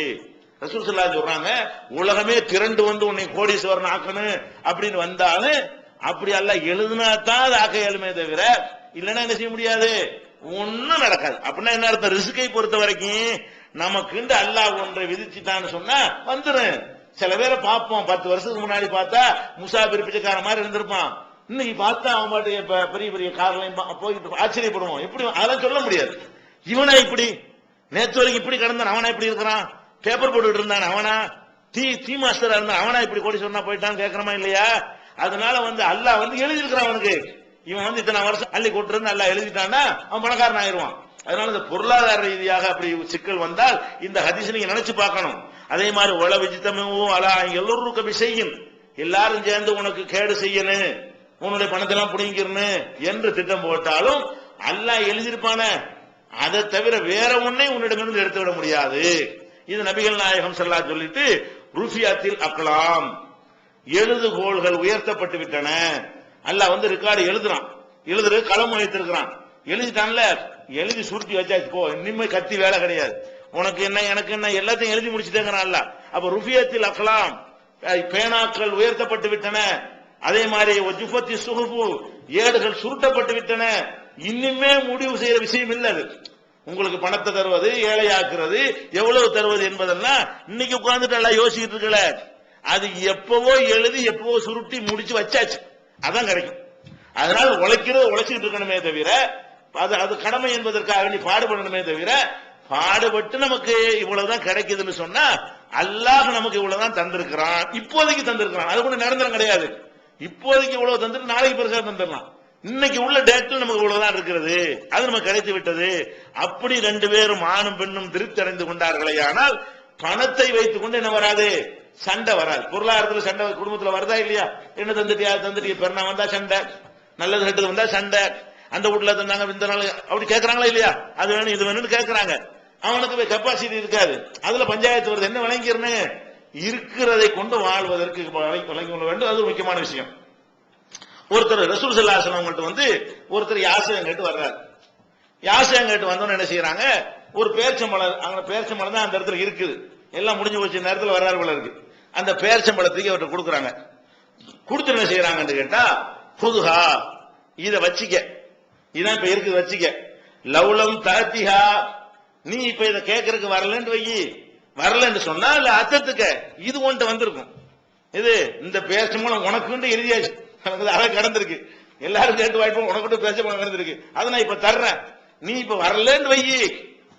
Speaker 1: ரசூல் ஸல்லல்லாஹு அலைஹி சொல்றாங்க, உலகமே திரண்டு உன்னை கோடீஸ்வரன் ஆக்கணும் அப்படின்னு வந்தாலும் அப்படி அல்லாஹ் எழுதினா தான் அது ஆக்க இயலுமே தவிர இல்லைன்னா என்ன செய்ய முடியாது, ஒன்னும் நடக்காது. அப்படின்னா என்ன அர்த்தம், ரிஸ்கை பொறுத்த வரைக்கும் நமக்கு அல்லாஹ் ஒன்றை விதிச்சுட்டான்னு சொன்னா வந்துடும். சில பேரை பார்ப்போம், 10 வருஷத்துக்கு முன்னாடி பார்த்தா முசாபிர் பிச்சைக்கார மாதிரி இருந்திருப்பான். இன்னைக்கு பார்த்தா அவன் பாட்டு பெரிய பெரிய கார்லையும் போயிட்டு ஆச்சரியப்படுவோம். எப்படி அதெல்லாம் சொல்ல முடியாது. இவனா இப்படி நேற்று வரைக்கும் இப்படி கிடந்தான், அவனா இப்படி இருக்கிறான், பேப்பர் போட்டுட்டு இருந்தான் அவனா, டீ மாஸ்டரா இருந்தான் அவனா இப்படி கோடி சொன்னா போயிட்டான்னு கேட்கறமா இல்லையா. அதனால அல்லாஹ் எழுதியிருக்கிறான் அவனுக்கு, இவன் இத்தனை வருஷம் அள்ளி கொட்டு அல்லாஹ் எழுதிட்டான்னா அவன் பணக்காரன் ஆயிடுவான். அதனால இந்த பொருளாதார ரீதியாக அப்படி சிக்கல் வந்தால் இந்த ஹதீஸ் நீங்க நினைச்சு பார்க்கணும். அதே மாதிரி உல விஜித்தமும் அலா எல்லோருக்கும் செய்யும், எல்லாரும் சேர்ந்து உனக்கு கேடு செய்யணும், உன்னுடைய பணத்தை எல்லாம் புடிங்கிருன்னு என்று திட்டம் போட்டாலும் அல்லாஹ் எழுதியிருப்பான, அதை தவிர வேற ஒன்னை உன்னிடமிருந்து எடுத்து விட முடியாது. இது நபிகள் நாயகம் ஸல்லல்லாஹு அலைஹி சொல்லிட்டு ருஃபியாத்தில் அக்லாம், எழுதுகோள்கள் உயர்த்தப்பட்டு விட்டன. அல்லாஹ் ரெக்கார்டு எழுதுறான், எழுதுறது களம் வைத்திருக்கிறான், எழுதிட்டான்ல, எழுதி சுருட்டி வச்சாச்சு, போ இனிமே கத்தி வேலை கிடையாது, உனக்கு என்ன எனக்கு என்ன எல்லாத்தையும் எழுதி முடிச்சுட்டேங்கிறான் அல்லாஹ். அப்ப ருஃபியாத்தில் அக்லாம், பேனாக்கள் உயர்த்தப்பட்டு விட்டன. அதே மாதிரி ஜுஃபத்தி சுஹுஃபு, ஏடுகள் சுருட்டப்பட்டு விட்டன. இன்னுமே முடிவு செய்யற விஷயம் இல்ல அது. உங்களுக்கு பணத்தை தருவது, ஏழையாக்குறது, எவ்வளவு தருவது என்பதெல்லாம் இன்னைக்கு உட்கார்ந்துட்டு எல்லாம் யோசிச்சுட்டு இருக்கல, அது எப்பவோ எழுதி எப்பவோ சுருட்டி முடிச்சு வச்சாச்சு, அதான் கிடைக்கும். அதனால உழைச்சிட்டு இருக்கணுமே தவிர அது கடமை என்பதற்காக வேண்டி பாடுபடணுமே தவிர, பாடுபட்டு நமக்கு இவ்வளவுதான் கிடைக்குதுன்னு சொன்னா அல்லாஹ் நமக்கு இவ்வளவுதான் தந்திருக்கிறான், இப்போதைக்கு தந்திருக்கிறான், அது கூட நிரந்தரம் கிடையாது. இப்போதைக்கு இவ்வளவு தந்துட்டு நாளைக்கு பெருசா தந்துடலாம். இன்னைக்கு உள்ள டேட்ல நமக்கு இவ்வளவுதான் இருக்கிறது, அது நமக்கு கிடைத்து விட்டது. அப்படி ரெண்டு பேரும் ஆணும் பெண்ணும் திருப்தி அடைந்து கொண்டார்களே, ஆனால் பணத்தை வைத்துக் கொண்டு என்ன வராது, சண்டை வராது. பொருளாதாரத்தில் சண்டை குடும்பத்தில் வருதா இல்லையா, என்ன தந்துட்டியா பெருனா வந்தா சண்டை, நல்லது கெட்டது வந்தா சண்டை, அந்த வீட்டுல தந்தாங்க இந்த நாள் அப்படி கேட்கறாங்களா இல்லையா, அது வேணும் இது வேணும்னு கேட்கறாங்க. அவனுக்கு கெப்பாசிட்டி இருக்காது, அதுல பஞ்சாயத்து வருது. என்ன விளங்கிருன்னு, இருக்கிறதை கொண்டு வாழ்வதற்கு வழங்கி கொள்ள வேண்டும், அது ஒரு முக்கியமான விஷயம். ஒருத்தர் ரசூல் ஸல்லல்லாஹு அலைஹி வஸல்லம் ஒருத்தர் யாசகம் கேட்டு வர்றாரு. யாசகம் கேட்டு வந்தோன்னு என்ன செய்யறாங்க, ஒரு பேர்ச்சம்பழம், அங்க பேர்ச்சம்பழம் தான் அந்த இடத்துல இருக்குது, எல்லாம் முடிஞ்சு போச்சு நேரத்தில் வர்றாரு போல இருக்கு. அந்த பேர்ச்சம்பழத்துக்கு அவர்கிட்ட கொடுக்குறாங்க. கொடுத்து என்ன செய்யறாங்கன்னு கேட்டா, புதுஹா இத வச்சிக்க, இதான் இப்ப இருக்குது வச்சிக்க, லவ்லம் தாத்திஹா, நீ இப்ப இதை கேட்கறதுக்கு வரலன்னு வை, வரலன்னு சொன்னா இல்ல அத்தத்துக்க இது ஒன்ட்டு வந்திருக்கும், இது இந்த பேச மூலம் உனக்குண்டு எழுதியாச்சு, அதை கடந்திருக்கு. எல்லாரும் கேட்டு வாய்ப்பு உனக்கு பேச கடந்திருக்கு. அதை நான் இப்ப தர்றேன், நீ இப்ப வரலன்னு வை,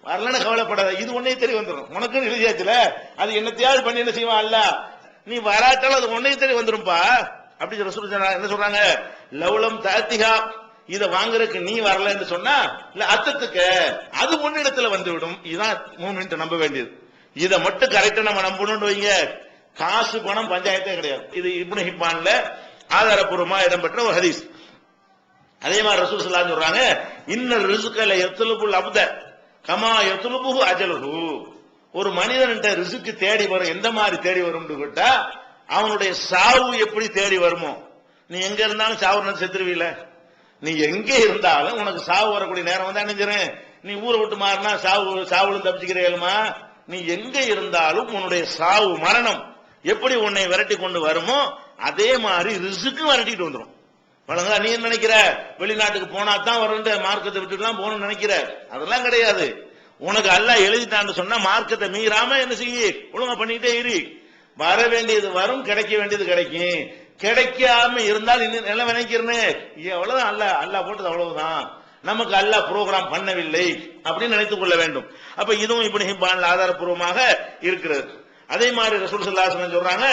Speaker 1: வரலன்னு கவலைப்படாத, இது ஒன்னே தெரிய வந்துடும். உனக்குன்னு எழுதியாச்சுல, அது என்னத்தையாவது பண்ணி என்ன செய்வான் அல்ல, நீ வராட்டாலும் அது ஒன்னே தெரிய வந்துரும்பா. அப்படி ரசூல் என்ன சொல்றாங்க, லவ்லம் தாத்திகா, இதை வாங்குறதுக்கு நீ வரலன்னு சொன்னா இல்ல அத்தத்துக்கு அது முன்னிடத்துல வந்து விடும். இதுதான் மூமெண்ட் நம்ப வேண்டியது. இதை மட்டும் கரெக்டா நம்ம நம்பணும்னு வைங்க, காசு பணம் பஞ்சாயத்தே கிடையாது. இது இப்னு ஹிப்பான்ல ஆதாரப்பூர்வமா இடம்பெற்ற ஒரு ஹதீஸ். அதே மாதிரி ரசூல் ஸல்லல்லாஹு அலைஹி சொல்றாங்க, இன்னல் ரிஸ்கல யத்லுபுல் அப்த கமா யத்லுபுஹு அஜலுஹு. ஒரு மனிதன்கிட்ட ரிஸ்க் தேடி வரும், எந்த மாதிரி தேடி வரும்னு கேட்டா அவனுடைய சாவு எப்படி தேடி வருமோ. நீ எங்க இருந்தாலும் சாவு செத்துருவீல, நீ எங்க இருந்தாலும் உனக்கு சாவு வரக்கூடிய நேரம் வந்து அணிஞ்சிரும். நீ ஊரை விட்டு மாறினா சாவுலும் தப்பிச்சுக்கிறேமா. நீ எங்க இருந்தாலும் உன்னுடைய சாவு மரணம் எப்படி உன்னை விரட்டி கொண்டு வருமோ அதே மாதிரி ரிஸ்க்கு விரட்டிட்டு வந்துடும். வழங்க நீ என்ன நினைக்கிற, வெளிநாட்டுக்கு போனா தான் வரும், மார்க்கத்தை விட்டுலாம் போகணும்னு நினைக்கிற, அதெல்லாம் கிடையாது. உனக்கு அல்லாஹ் எழுதிட்டான்னு சொன்னா மார்க்கத்தை மீறாம என்ன செய்ய, ஒழுங்கா பண்ணிட்டே இரு. வர வேண்டியது வரும், கிடைக்க வேண்டியது கிடைக்கும். கிடைக்காம இருந்தால் இன்னும் நிலம் நினைக்கிறேன்னு எவ்வளவுதான், அல்லாஹ் போட்டது அவ்வளவுதான், நமக்கு அல்லாஹ் புரோகிராம் பண்ணவில்லை அப்படின்னு நினைத்துக் கொள்ள வேண்டும். அப்ப இதுவும் இப்னு ஹிப்பான்ல ஆதாரப்பூர்வமாக இருக்கிறது. அதே மாதிரி ரசூல் ஸல்லல்லாஹு அலைஹி வஸல்லம் சொல்றாங்க,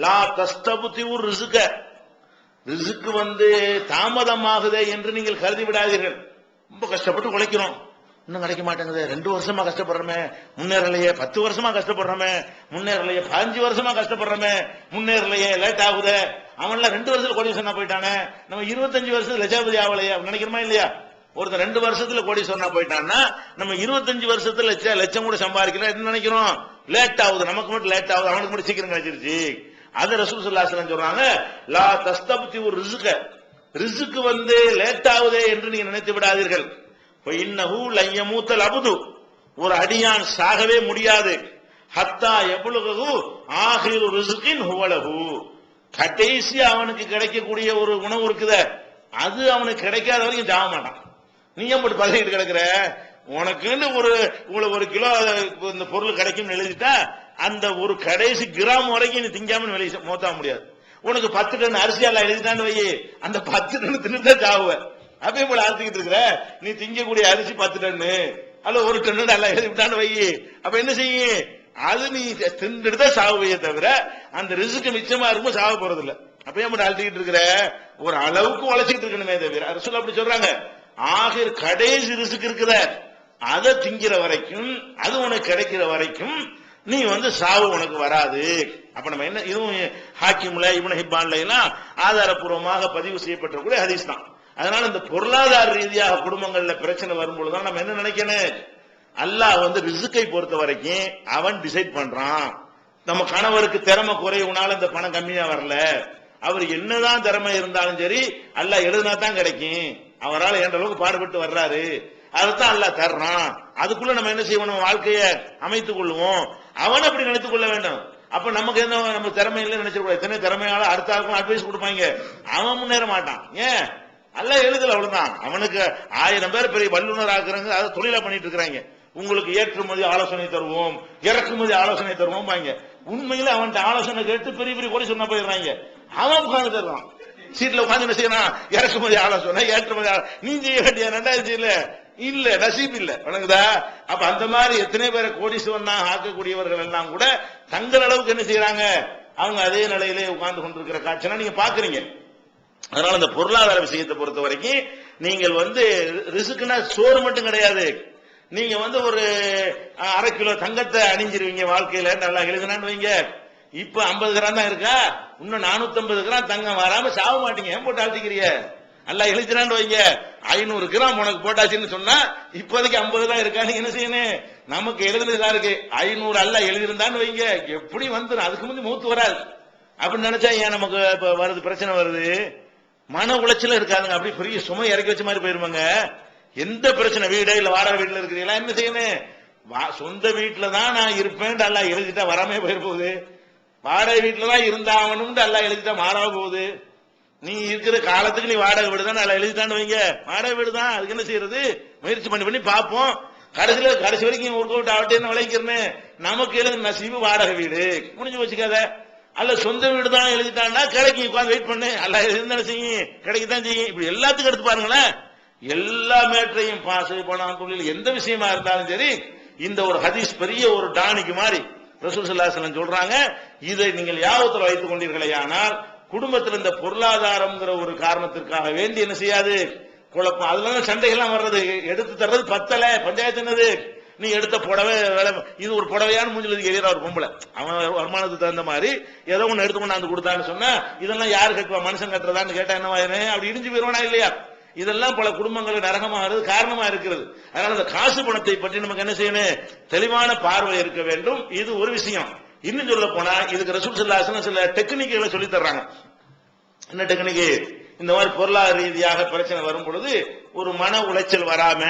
Speaker 1: லா தஸ்தபுதிஉ ரிஸ்க, ரிஸ்க் வந்து தாமதமாகுதே என்று நீங்கள் கருதி விடாதீர்கள். ரொம்ப கஷ்டப்பட்டு உழைக்கிறோம், இன்னும் கிடைக்க மாட்டேங்குது, 2 வருஷமா கஷ்டப்படுறோமே முன்னேறலையே, 10 வருஷமா கஷ்டப்படுறோமே முன்னேறலையே, 15 வருஷமா கஷ்டப்படுறோமே முன்னேறலையே, லேட் ஆகுது. அவன்ல 2 வருஷத்துல கோடீஸ்வரனா போயிட்டானே, நம்ம 25 வருஷத்துல லட்சாபதி ஆகலையே நினைக்கிறோமா இல்லையா? ஒருத்தர் 2 வருஷத்துல கோடீஸ்வரனா போயிட்டான்னா நம்ம 25 வருஷத்துல லட்சம் கூட சம்பாதிக்கல என்ன நினைக்கிறோம், லேட் ஆகுது, நமக்கு மட்டும் லேட் ஆகுது, அவனுக்கு மட்டும் சீக்கிரம் கிடைச்சிருச்சு. அது ரசூல் ஸல்லல்லாஹு அலைஹி வஸல்லம் சொல்றாங்க, லா தஸ்தப்திஉ ரிஸ்க, ரிஸ்க் வந்து லேட் ஆகுதே என்று நீங்க நினைத்து விடாதீர்கள். இன்னஹு லன் யமூத்தல் அப்து, ஒரு அடியான் சாகவே முடியாது. ஹத்தா யப்லுகு ஆகிரு ரிஸ்கின் ஹுவலஹு, கடைசி அவனுக்கு கிடைக்கக்கூடிய ஒரு உணவு இருக்குதே அது அவனுக்கு கிடைக்காத வரைக்கும் சாக மாட்டான். நீ ஏன் போட்டு பதவிட்டு கிடக்குற, உனக்குன்னு உங்களுக்கு 1 கிலோ இந்த பொருள் கிடைக்கும் எழுதிட்டா அந்த ஒரு கடைசி கிராம் வரைக்கும் நீ திங்காம வெளியே மோத்த முடியாது. உனக்கு 10 டன் அரிசியால எழுதிட்டான்னு வை, அந்த 10 டன் தின்னுதான் சாவுவ. அப்பயே போல ஆழ்த்திக்கிட்டு இருக்கிற, நீ திங்கக்கூடிய அரிசி 10 டன்னு அல்ல 1 டன் எல்லாம் எழுதிவிட்டான்னு வை, அப்ப என்ன செய்ய, அது நீ தின்னுட்டு தான் சாவுவையே தவிர அந்த ரிஸ்க் மிச்சமா இருக்கும் சாவ போறது இல்ல. அப்பயே மட்டும் அழுத்திக்கிட்டு இருக்கிற, ஒரு அளவுக்கு உழைச்சிட்டு இருக்கணுமே தவிர. ரசூல் அப்படி சொல்றாங்க, ஆகிர் கடைசி ரிஸ்க் இருக்குத அதை திங்கிற வரைக்கும், அது உனக்கு கிடைக்கிற வரைக்கும் நீ வந்து சாவு உனக்கு வராது. அப்ப நம்ம என்ன, இதுவும் ஹாக்கிம்ல இப்னு ஹிப்பான்ல எல்லாம் ஆதாரப்பூர்வமாக பதிவு செய்யப்பட்ட ஹதீஸ் தான். அதனால இந்த பொருளாதார ரீதியாக குடும்பங்கள்ல பிரச்சனை வரும்பொழுதுதான் நம்ம என்ன நினைக்கணும், அல்லாஹ் வந்து ரிஸ்கை பொறுத்த வரைக்கும் அவன் டிசைட் பண்றான். நம்ம கணவருக்கு திறமை குறைவுனால இந்த பணம் கம்மியா வரல, அவர் என்னதான் திறமை இருந்தாலும் சரி அல்லாஹ் எழுதினா தான் கிடைக்கும், அவரால் என்ற அளவுக்கு பாடுபட்டு வர்றாரு, அதுதான் அல்லாஹ் தர்றான். அதுக்குள்ள நம்ம என்ன செய்வோம், வாழ்க்கையை அமைத்துக் கொள்வோம். அவன் அப்படி நினைத்துக் கொள்ள வேண்டும். அப்ப நமக்கு என்ன, நம்ம திறமை இல்லை நினைச்சிருக்கோம். எத்தனை திறமையால அடுத்த ஆளுக்கும் அட்வைஸ் கொடுப்பாங்க, அவன் முன்னேற மாட்டான். ஏன், அல்லாஹ் எழுதல, அவ்வளவுதான். அவனுக்கு 1000 பேர் பெரிய வல்லுநர் ஆக்குறாங்க, அதை தொழிலா பண்ணிட்டு இருக்கிறாங்க. உங்களுக்கு ஏற்றுமதி ஆலோசனை தருவோம், இறக்குமதி ஆலோசனை தருவோம் பாங்க. உண்மையில அவன் ஆலோசனை கேட்டு பெரிய பெரிய கோடி சொன்ன போயிடுறாங்க. அவன் உட்கார்ந்து தருவான், சீட்ல உட்கார்ந்து என்ன செய்யணும், இறக்குமதி ஆலோசனை ஏற்றுமதி நீ செய்ய வேண்டிய 2000 இல்ல நசீப் இல்ல வணங்குதா. அப்ப அந்த மாதிரி எத்தனை பேரை கோடீஸ்வரனா ஆக்கக்கூடியவர்கள் எல்லாம் கூட தங்கள் அளவுக்கு என்ன செய்யறாங்க, அவங்க அதே நிலையிலே உட்கார்ந்து கொண்டிருக்கிற காட்சினா நீங்க பாக்குறீங்க. அதனால இந்த பொருளாதார விஷயத்தை பொறுத்த வரைக்கும் நீங்கள் வந்து ரிஸ்க்னா சோறு மட்டும் கிடையாது. நீங்க வந்து ஒரு 1/2 கிலோ தங்கத்தை அணிஞ்சிருவீங்க வாழ்க்கையில, நல்லா எழுதுனான்னு வைங்க. இப்ப 50 கிராம் தான் இருக்கா, இன்னும் 450 கிராம் தங்கம் வராம சாவ மாட்டீங்க. ஏன் போட்டு ஆழ்த்திக்கிறீங்க, நல்லா எழுதினான்னு வைங்க. 500 கிராம் உனக்கு போட்டாச்சுன்னு சொன்னா இப்போதைக்கு 50 தான் இருக்கா, நீங்க என்ன செய்யணும், நமக்கு எழுதுனதா இருக்கு 500 அல்ல எழுதிருந்தான்னு வைங்க, எப்படி வந்துடும், அதுக்கு முந்தி மூத்து வராது. அப்படின்னு நினைச்சா ஏன் நமக்கு இப்ப வருது பிரச்சனை வருது, மன உளைச்சல இருக்காதுங்க. அப்படி பெரிய சுமை இறக்கி வச்ச மாதிரி போயிருவாங்க. எந்த பிரச்சனை, வீடே இல்ல வாடகை வீட்டுல இருக்கிறீங்களா, என்ன செய்யணும், சொந்த வீட்டுல தான் நான் இருப்பேன் அல்ல எழுதிட்டா வராமே போயிரு போகுது, வாடகை வீட்டுல தான் இருந்தாகணும் அல்ல எழுதிட்டா மாறாம போகுது. நீ இருக்கிற காலத்துக்கு நீ வாடகை வீடு தான் நல்லா எழுதிட்டான்னு வைங்க, வாடகை வீடு தான், அதுக்கு என்ன செய்யறது, முயற்சி பண்ணி பார்ப்போம். கடைசி வரைக்கும் ஒர்க் அவுட் ஆகட்டேன்னு விளைக்கிறேன்னு நமக்கு எழுது நசீபு வாடகை வீடு முடிஞ்சு வச்சுக்காத. அல்ல சொந்த வீடு தான் எழுதிட்டான்னா கிடைக்கும், உட்காந்து வெயிட் பண்ணு, அல்ல இருந்தாலும் செய்யும், கிடைக்கத்தான் செய்யும். இப்படி எல்லாத்துக்கும் எடுத்து பாருங்களேன். எல்லா மேற்றையும் பாசு பணம் தொழில் எந்த விஷயமா இருந்தாலும் சரி, இந்த ஒரு ஹதீஸ் பெரிய ஒரு டானிக்கு மாதிரி ரசூல் ஸல்லல்லாஹு அலைஹி வஸல்லம் சொல்றாங்க. இதை நீங்கள் யாபத்தில் வைத்துக் கொண்டீர்களே, ஆனால் குடும்பத்தில் இந்த பொருளாதாரம்ங்கிற ஒரு காரணத்திற்காக வேண்டி என்ன செய்யாது, குழப்பம். அதுல சண்டைகள்லாம் வர்றது, எடுத்து தர்றது பத்தல, பஞ்சாயத்து என்னது, நீ எடுத்த புடவை இது ஒரு புடவையான மூஞ்சில் எரியறா ஒரு பொம்பளை, அவன் வருமானத்துக்கு தகுந்த மாதிரி ஏதோ ஒண்ணு எடுத்து கொண்டாந்து கொடுத்தான்னு சொன்னா, இதெல்லாம் யாரு கட்டுவா, மனுஷன் கட்டுறதான்னு கேட்டா என்ன அப்படி இடிஞ்சு போயிருவானா இல்லையா? இதெல்லாம் பல குடும்பங்கள் நரகமாகிறது காரணமா இருக்கிறது. அதனால இந்த காசு பணத்தை பற்றி நமக்கு என்ன செய்யணும், தெளிவான பார்வை இருக்க வேண்டும். இது ஒரு விஷயம். இன்னும் சொல்ல போனா இதுக்கு ரசூல் ஸல்லல்லாஹு அலைஹி வஸல்லம் சில டெக்னிக்குகளை சொல்லி தர்றாங்க. என்ன டெக்னிக்கு? இந்த மாதிரி பொருளாதார ரீதியாக பிரச்சனை வரும் பொழுது ஒரு மன உளைச்சல் வராம,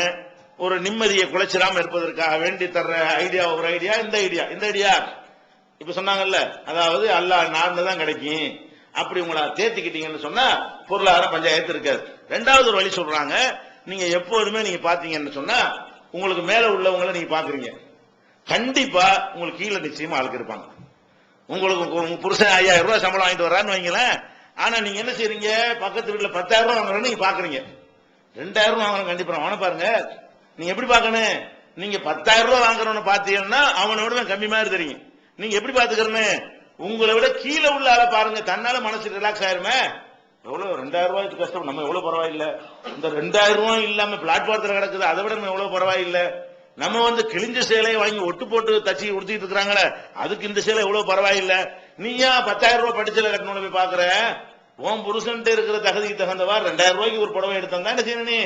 Speaker 1: ஒரு நிம்மதியை குலைச்சிடாம இருப்பதற்காக வேண்டி தர்ற ஐடியா ஒரு ஐடியா. இந்த ஐடியா இப்ப சொன்னாங்கல்ல, அதாவது அல்லாஹ் நார்ந்து கிடைக்கும், அப்படி உங்களை தேர்த்திக்கிட்டீங்கன்னு சொன்னா பொருளாதார பஞ்சாயத்து இருக்காது. ரெண்டாவது ஒரு வழி சொல்றாங்க, நீங்க எப்போதுமே நீங்க பாத்தீங்கன்னு சொன்னா உங்களுக்கு மேல உள்ளவங்களை நீங்க பாக்குறீங்க, கண்டிப்பா உங்களுக்கு கீழே நிச்சயமா ஆளுக்கு இருப்பாங்க. உங்களுக்கு உங்க புருஷன் 5000 ரூபாய் சம்பளம் வாங்கிட்டு வர்றான்னு வைங்களேன், ஆனா நீங்க என்ன செய்றீங்க, பக்கத்து வீட்டுல 10,000 ரூபாய் வாங்குறேன்னு நீங்க பாக்குறீங்க, 2000 ரூபாய் வாங்குறேன் கண்டிப்பா அவனை பாருங்க. நீங்க எப்படி பாக்கணும், நீங்க 10,000 ரூபாய் வாங்குறவன பாத்தீங்கன்னா அவனோட கம்மி மாதிரி தெரியும். நீங்க எப்படி பாத்துக்கிறேன்னு, உங்களை விட கீழே உள்ள ஆளை பாருங்க, தன்னால மனசு ரிலாக்ஸ் ஆயிருமே. எவ்வளவு 2000 ரூபாய்க்கு கஷ்டம், நம்ம எவ்வளவு பரவாயில்ல. இந்த 2000 ரூபாய் இல்லாம பிளாட்பாரத்தில் கிடக்குது, அதை விட நம்ம எவ்வளவு பரவாயில்ல. நம்ம கிழிஞ்ச சேலையை வாங்கி ஒட்டு போட்டு தச்சு உடுத்திட்டு இருக்கிறாங்களே, அதுக்கு இந்த சேலை எவ்வளவு பரவாயில்ல. நீயா 10,000 ரூபாய் படிச்சல கட்டணும்னு போய் பாக்குற, உன் புருஷன் இருக்கிற தகுதிக்கு தகுந்தவா 2000 ரூபாய்க்கு ஒரு புடவை எடுத்தா என்ன செய்யணும், நீ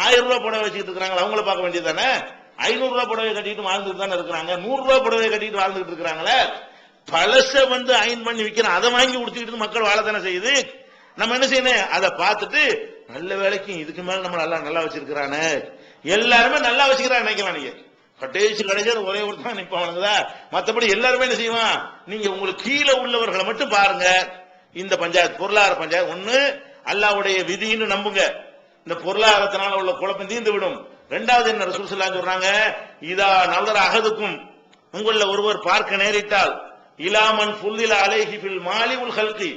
Speaker 1: 1000 ரூபாய் புடவை வச்சுக்கிட்டு இருக்காங்க, அவங்கள பார்க்க வேண்டியது தானே. 500 ரூபாய் புடவை கட்டிட்டு வாழ்ந்துட்டு தானே இருக்கிறாங்க, 100 ரூபாய் புடவை கட்டிட்டு வாழ்ந்துட்டு இருக்கிறாங்களே. பழச அயன் பண்ணி விற்கிறோம், அதை வாங்கி உடுத்திக்கிட்டு மக்கள் வாழத்தானே செய்யுது. நம்ம என்ன செய்யணும், அதை பார்த்துட்டு நல்ல வேலைக்கு இதுக்கு மேல நம்ம நல்லா வச்சிருக்கிறானே, எல்லாருமே நல்லா வச்சுக்கிறான் நினைக்கலாம். நீங்க கடைசியா ஒரே ஒரு தான் நிப்பானுங்கதா, மற்றபடி எல்லாருமே என்ன செய்வான். நீங்க உங்களுக்கு கீழே உள்ளவர்களை மட்டும் பாருங்க. இந்த பஞ்சாயத்து பொருளாதார பஞ்சாயத்து ஒண்ணு அல்லாஹ்வுடைய விதின்னு நம்புங்க, இந்த பொருளாதாரத்தினால உள்ள குழப்பம் தீர்ந்து விடும். ரெண்டாவது என்ன ரசூல் ஸல்லல்லாஹு அலைஹி வஸல்லம் சொல்றாங்க, இதா நலர அஹதுக்கும், உங்கள ஒருவர் பார்க்க நேரிட்டால், இலாமன் ஃபுல்லில அலைஹி ஃபில் மாலி வல் ஹல்கி,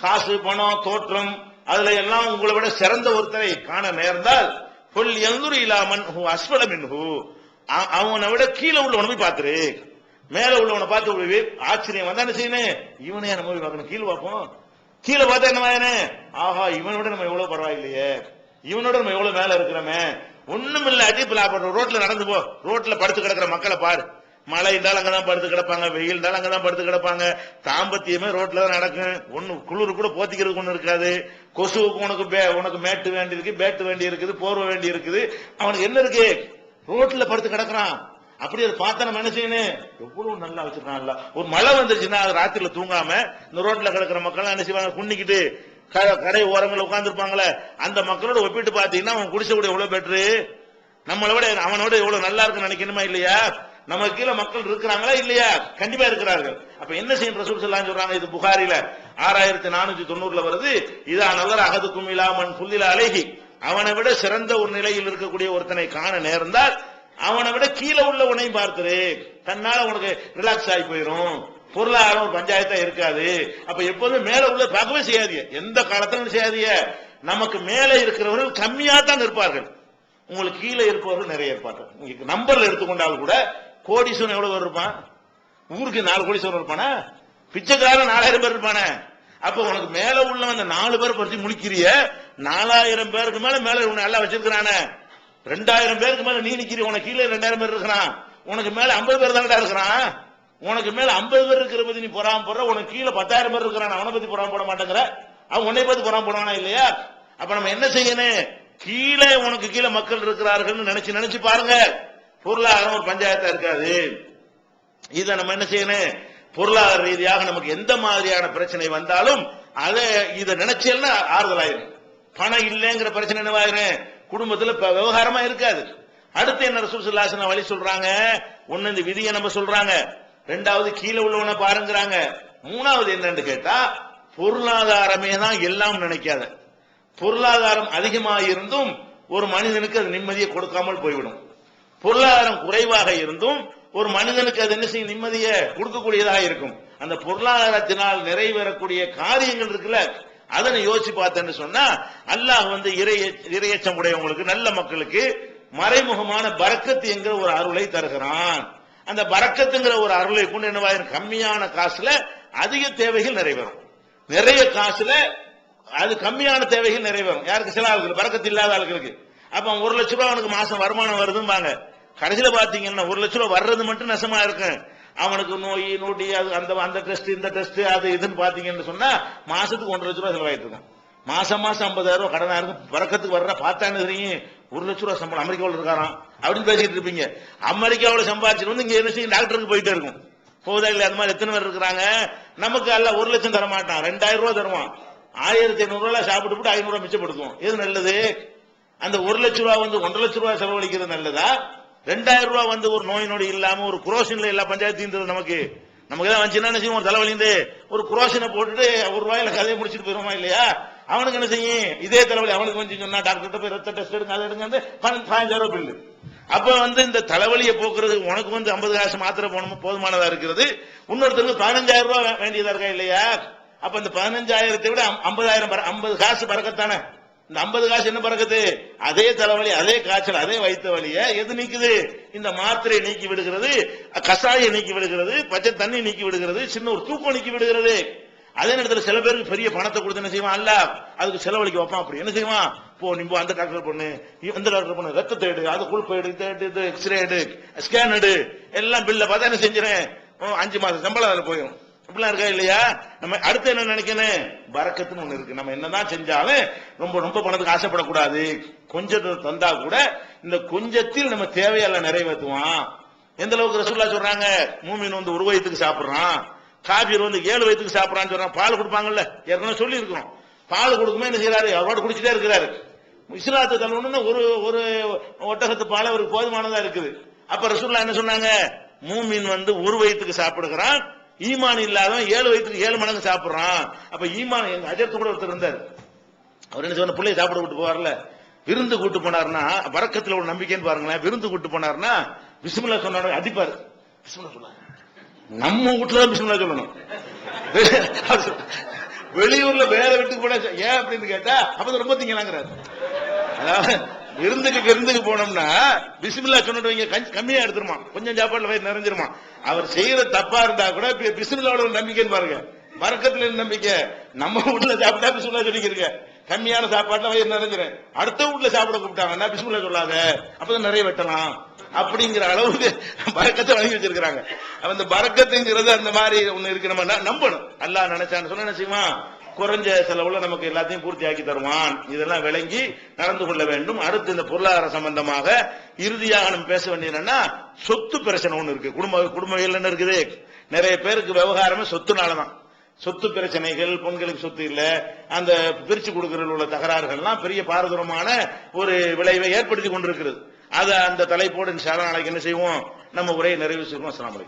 Speaker 1: காசு பணம் தோற்றம் அதுல எல்லாம் உங்களை விட சிறந்த ஒருத்தரை காண நேர்ந்தால், ஃபுல் யன்துரு இலாமன் ஹு அஸ்ஃபல மின்ஹு, அவனை விட கீழே உள்ளவனை போய் பாத்துரு, மேல உள்ளவனை பார்த்து ஆச்சரியம் வந்தா என்ன செய்யணும், இவனையா நம்ம போய் பார்க்கணும், கீழே பார்ப்போம். கீழே பார்த்தா என்ன, ஆஹா இவனோட நம்ம எவ்வளவு பரவாயில்லையே, இவனோட நம்ம எவ்வளவு மேல இருக்கிறோமே. ஒண்ணும் இல்லாட்டி ரோட்ல நடந்து போ, ரோட்ல படுத்து கிடக்கிற மக்களை பாரு, மழை இருந்தாலும் அங்கதான் படுத்து கிடப்பாங்க, வெயில் இருந்தாலும் அங்கதான் படுத்து கிடப்பாங்க, தாம்பத்தியமே ரோட்ல தான் நடக்கும், ஒண்ணு குளிர் கூட போத்திக்கிறதுக்கு ஒண்ணு இருக்காது, கொசுவுக்கு உனக்கு மேட்டு வேண்டி இருக்கு, பேட்டு வேண்டி இருக்குது, போர்வை வேண்டி இருக்குது, அவனுக்கு என்ன இருக்கு, ரோட்ல படுத்து கிடக்குறான். அப்படி அதை பார்த்தா நம்ம என்ன செய்யணும், எவ்வளவு நல்லா வச்சிருக்கான்ல. ஒரு மழை வந்துருச்சுன்னா அது ராத்திரில தூங்காம இந்த ரோட்ல கிடக்கிற மக்கள் என்ன செய்வாங்க, குன்னிக்கிட்டு கடை ஓரங்களில் உட்கார்ந்து இருப்பாங்களே, அந்த மக்களோட ஒப்பிட்டு பாத்தீங்கன்னா அவன் குடிச்ச கூட எவ்வளவு பெட்ரு, நம்மளை விட அவனோட எவ்வளவு நல்லா இருக்குன்னு நினைக்கணுமா இல்லையா? நமக்கு கீழே மக்கள் இருக்கிறாங்களா இல்லையா? கண்டிப்பா இருக்கிறார்கள். அப்ப என்ன செய்யும் ரசூல் ஸல்லல்லாஹு அலைஹி வஸல்லம் சொல்றாங்க, இது புகாரில 6490 வருது, இதா நலர அஹதுக்கும் இலாமன் ஃபுல்லில அலைஹி, அவனை விட சிறந்த ஒரு நிலையில் இருக்கக்கூடிய ஒருத்தனை காண நேர்ந்தால் அவனை விட கீழே உள்ள உன்னை பார்த்துரு, தன்னால உனக்கு ரிலாக்ஸ் ஆகி போயிடும், பொருளாதாரம் ஒரு பஞ்சாயத்தா இருக்காது. அப்ப எப்போதுமே மேல உள்ள பார்க்கவே செய்யாதீங்க, எந்த காலத்திலும் செய்யாதீங்க. நமக்கு மேல இருக்கிறவர்கள் கம்மியா தான் இருப்பார்கள், உங்களுக்கு கீழே இருப்பவர்கள் நிறைய இருப்பார்கள். நம்பர்ல எடுத்துக்கொண்டால் கூட கோடீஸ்வரன் எவ்வளவு இருப்பான், ஊருக்கு 4 கோடீஸ்வரன் இருப்பானா, பிச்சைக்காரன் 4000 பேர் இருப்பானே. அப்ப உனக்கு மேல உள்ள அந்த 4 பேர் பற்றி முடிக்கிறிய, 4000 பேருக்கு மேல உன்னை நல்லா வச்சிருக்கிறானே, 2000 பேருக்கு மேல நீ நிக்கிற, உனக்கு கீழே 2000 பேர் இருக்கிறான், உனக்கு மேல 50 பேர் தான் இருக்கிறான். உனக்கு மேல 50 பேர் இருக்கிற பத்தி நீ பொறாம போடுற, உனக்கு கீழே 10,000 பேர் இருக்கிறான், அவனை பத்தி பொறாம போட மாட்டேங்கிற, அவன் உன்னை பத்தி பொறாம போடுவானா இல்லையா? அப்ப நம்ம என்ன செய்யணும், கீழே உனக்கு கீழே மக்கள் இருக்கிறார்கள் நினைச்சு பாருங்க, பொருளாதாரம் ஒரு பஞ்சாயத்தா இருக்காது. இதை நம்ம என்ன செய்யணும், பொருளாதார ரீதியாக நமக்கு எந்த மாதிரியான பிரச்சனை வந்தாலும் இதை நினைச்சேன்னா ஆறுதல் ஆயிரும். பணம் இல்லைங்கிற பிரச்சனை என்னவாயிரும், குடும்பத்துல விவகாரமா இருக்காது. அடுத்து என்ன ரசூல் ஸல்லல்லாஹு அலைஹி வஸல்லம் வழி சொல்றாங்க, ஒன்னு இந்த விதியை நம்ம சொல்றாங்க, ரெண்டாவது கீழே உள்ளவனை பாருங்கிறாங்க, மூணாவது என்னன்னு கேட்டா பொருளாதாரமே தான் எல்லாம் நினைக்காத. பொருளாதாரம் அதிகமாக இருந்தும் ஒரு மனிதனுக்கு அது நிம்மதியை கொடுக்காமல் போய்விடும், பொருளாதாரம் குறைவாக இருந்தும் ஒரு மனிதனுக்கு அது என்ன செய்யும், நிம்மதியை கொடுக்கக்கூடியதாக இருக்கும். அந்த பொருளாதாரத்தினால் நிறைவேறக்கூடிய காரியங்கள் இருக்குல்ல, அதனை யோசிச்சு பார்த்தேன்னு சொன்னா அல்லாஹ் வந்து இறையச்சம் உடையவங்களுக்கு, நல்ல மக்களுக்கு மறைமுகமான பரக்கத்து என்கிற ஒரு அருளை தருகிறான். அந்த பரக்கத்துங்கிற ஒரு அருளை கொண்டு என்னவாயிரும், கம்மியான காசுல அதிக தேவைகள் நிறைவேறும். நிறைய காசுல அது கம்மியான தேவைகள் நிறைவேறும். யாருக்கு? சில ஆளுக்கு, பரக்கத்து இல்லாத ஆளுகளுக்கு. அப்ப 1 லட்ச ரூபாய் அவனுக்கு மாசம் வருமானம் வருதும்பாங்க. கடைசியில பாத்தீங்கன்னா 1 லட்ச ரூபாய் வர்றது மட்டும் நெசமா இருக்கு. அவனுக்கு நோய் நோட்டி அது அந்த டெஸ்ட் இந்த டெஸ்ட் அது இதுன்னு பாத்தீங்கன்னு சொன்னா மாசத்துக்கு 1 லட்ச ரூபாய் செலவாயிட்டு இருக்கும். மாசம் 50,000 ரூபாய் கடனா இருக்கும். பறக்கத்துக்கு வர்ற பார்த்தான்னு தெரியும் 1 லட்ச ரூபாய் சம்பளம் அமெரிக்காவில் இருக்காராம் அப்படின்னு பேசிட்டு இருப்பீங்க. அமெரிக்காவில் சம்பாதிச்சுட்டு வந்து இங்க என்ன செய்யும், டாக்டருக்கு போயிட்டே இருக்கும். போதா இல்ல, அந்த மாதிரி எத்தனை பேர் இருக்கிறாங்க. நமக்கு அல்ல 1 லட்சம் தர மாட்டான், 2000 ரூபாய் தருவான். 1500 ரூபாய் சாப்பிட்டு 500 ரூபாய் மிச்சப்படுத்துவோம். எது நல்லது? அந்த 1 லட்ச ரூபாய் வந்து 1.5 லட்ச ரூபாய் செலவழிக்கிறது நல்லதா, 2000 ரூபாய் வந்து ஒரு நோய் நொடி இல்லாம ஒரு குரோஷன்ல எல்லா பஞ்சாயத்து நமக்கு தான் வந்துச்சுன்னா என்ன செய்யும், ஒரு தலைவலிந்து ஒரு குரோஷனை போட்டுட்டு 1 ரூபாயில கதையை முடிச்சுட்டு போயிருமா இல்லையா? அவனுக்கு என்ன செய்யும், இதே தலைவலி அவனுக்கு வந்து சொன்னா டாக்டர் போய் ரத்த டெஸ்ட் எடுங்க, அதை எடுங்க, 15,000 ரூபாய் பில்லு. அப்ப வந்து இந்த தலைவலியை போக்குறது உனக்கு வந்து 50 காசு மாத்திரை போனோம் போதுமானதா இருக்கிறது, இன்னொருத்தருக்கு 15,000 ரூபாய் வேண்டியதா இருக்கா இல்லையா? அப்ப இந்த 15,000 விட 50 காசு பறக்கத்தானே. இந்த 50 காசு என்ன பறக்குது? அதே தலைவலி, அதே காய்ச்சல், அதே வயிற்று வலிய எது நீக்குது? இந்த மாத்திரை நீக்கி விடுகிறது, கஷாயம் நீக்கி விடுகிறது, பச்சை தண்ணி நீக்கி விடுகிறது, சின்ன ஒரு தூக்கம் நீக்கி விடுகிறது. அதே நேரத்தில் சில பேருக்கு பெரிய பணத்தை கொடுத்து என்ன செய்வான், அல்ல அதுக்கு செலவழிக்க வைப்பான். அப்படி என்ன செய்வான், போ நீ அந்த டாக்டர் பொண்ணு, இந்த டாக்டர் பொண்ணு, ரத்தத்தை எடு, அது குழுப்பை எடு, எக்ஸ்ரே எடு, ஸ்கேன் எடு, எல்லாம் பில்ல பார்த்தா என்ன செஞ்சிடறேன், 5 மாசம் சம்பளம் அதில் போயிடும். இப்படிலாம் இருக்கா இல்லையா? நம்ம அடுத்து என்ன நினைக்கணும், பரக்கத்துன்னு ஒண்ணு இருக்கு. நம்ம என்னதான் செஞ்சாலும் ரொம்ப ரொம்ப பணத்துக்கு ஆசைப்படக்கூடாது. கொஞ்சத்தை தந்தா கூட இந்த கொஞ்சத்தில் நம்ம தேவையெல்லாம் நிறைவேற்றுவான். எந்த அளவுக்கு ரசூலுல்லாஹ் சொல்றாங்க, மூமின் வந்து 1 வயதுக்கு சாப்பிடுறான், காபீர் வந்து 7 வயதுக்கு சாப்பிடறான்னு சொல்றான். பால் கொடுப்பாங்கல்ல, ஏற்கனவே சொல்லி இருக்கிறோம். பால் கொடுக்குமே என்ன செய்யறாரு, அவரோட குடிச்சிட்டே இருக்கிறாரு. இஸ்லாத்தை தள்ளணும்னா ஒரு ஒட்டகத்து பால் அவருக்கு போதுமானதா இருக்குது. அப்ப ரசூலுல்லாஹ் என்ன சொன்னாங்க, மூமின் வந்து 1 வயதுக்கு சாப்பிடுகிறான், ஈமான் இல்லாதவன் 7 வயதுக்கு 7 மடங்கு சாப்பிடுறான். அப்ப ஈமான், எங்க அஜர்த்து கூட ஒருத்தர் இருந்தார். அவர் என்ன சொன்ன, பிள்ளைய சாப்பிட கூட்டு போவார்ல, விருந்து கூட்டு போனார்னா பரக்கத்துல ஒரு நம்பிக்கைன்னு பாருங்களேன். விருந்து கூட்டு போனார்னா பிஸ்மில்லா சொன்ன அடிப்பாரு. பிஸ்மில்லா சொன்னாங்க, நம்ம வீட்டுலதான் பிஸ்மில்லா சொல்லணும். வெளியூர்ல வேற வீட்டுக்கு போனா ஏன் அப்படின்னு கேட்டா அப்ப ரொம்ப திங்கலாங்கிறாரு. அதாவது விருந்துக்கு போனோம்னா பிஸ்மில்லா சொன்னிட்டு வைங்க, கம்மியா எடுத்துருமா, கொஞ்சம் சாப்பாடுல வயிறு நிறைஞ்சிருமா. அவர் செய்யற தப்பா இருந்தா கூட பிஸ்மில்லாவோட ஒரு நம்பிக்கைன்னு பாருங்க, பரக்கத்துல நம்பிக்கை. நம்ம வீட்டுல சாப்பிட்டா பிஸ்மில்லா சொல்லிக்கிறீங்க, கம்மியான சாப்பாட்டுல வயிறு நிறைஞ்சிரும். அடுத்த வீட்டுல சாப்பிட கூப்பிட்டாங்கன்னா பிஸ்மில்லா சொல்லாத, அப்பதான் நிறைய வெட்டலாம் அப்படிங்கிற அளவுக்கு பரக்கத்தை வழங்கி வச்சிருக்காங்க. அந்த பரக்கத்துங்கிறது அந்த மாதிரி ஒண்ணு இருக்கு. நம்ம நம்பணும். அல்லாஹ் நினைச்சான்னு சொன்னா என்ன செய்வான், குறைஞ்ச செலவுல நமக்கு எல்லாத்தையும் பூர்த்தி ஆக்கி தருவான். இதெல்லாம் விளங்கி நடந்து கொள்ள வேண்டும். அடுத்து இந்த பொருளாதார சம்பந்தமாக இறுதியாக நம்ம பேச வேண்டியது என்னன்னா, சொத்து பிரச்சனை ஒண்ணு இருக்கு. குடும்பங்கள் என்ன இருக்குது, நிறைய பேருக்கு விவகாரமே சொத்துனாலதான். சொத்து பிரச்சனைகள், பெண்களுக்கு சொத்து இல்ல, அந்த பிரிச்சு கொடுக்கறதுல உள்ள தகராறுகள்லாம் பெரிய பாரதூரமான ஒரு விளைவை ஏற்படுத்தி கொண்டிருக்கிறது. அது அந்த தலைப்போடு நாளைக்கு என்ன செய்வோம், நம்ம உரையை நிறைவு செய்வோம். அஸ்ஸலாமு அலைக்கும்.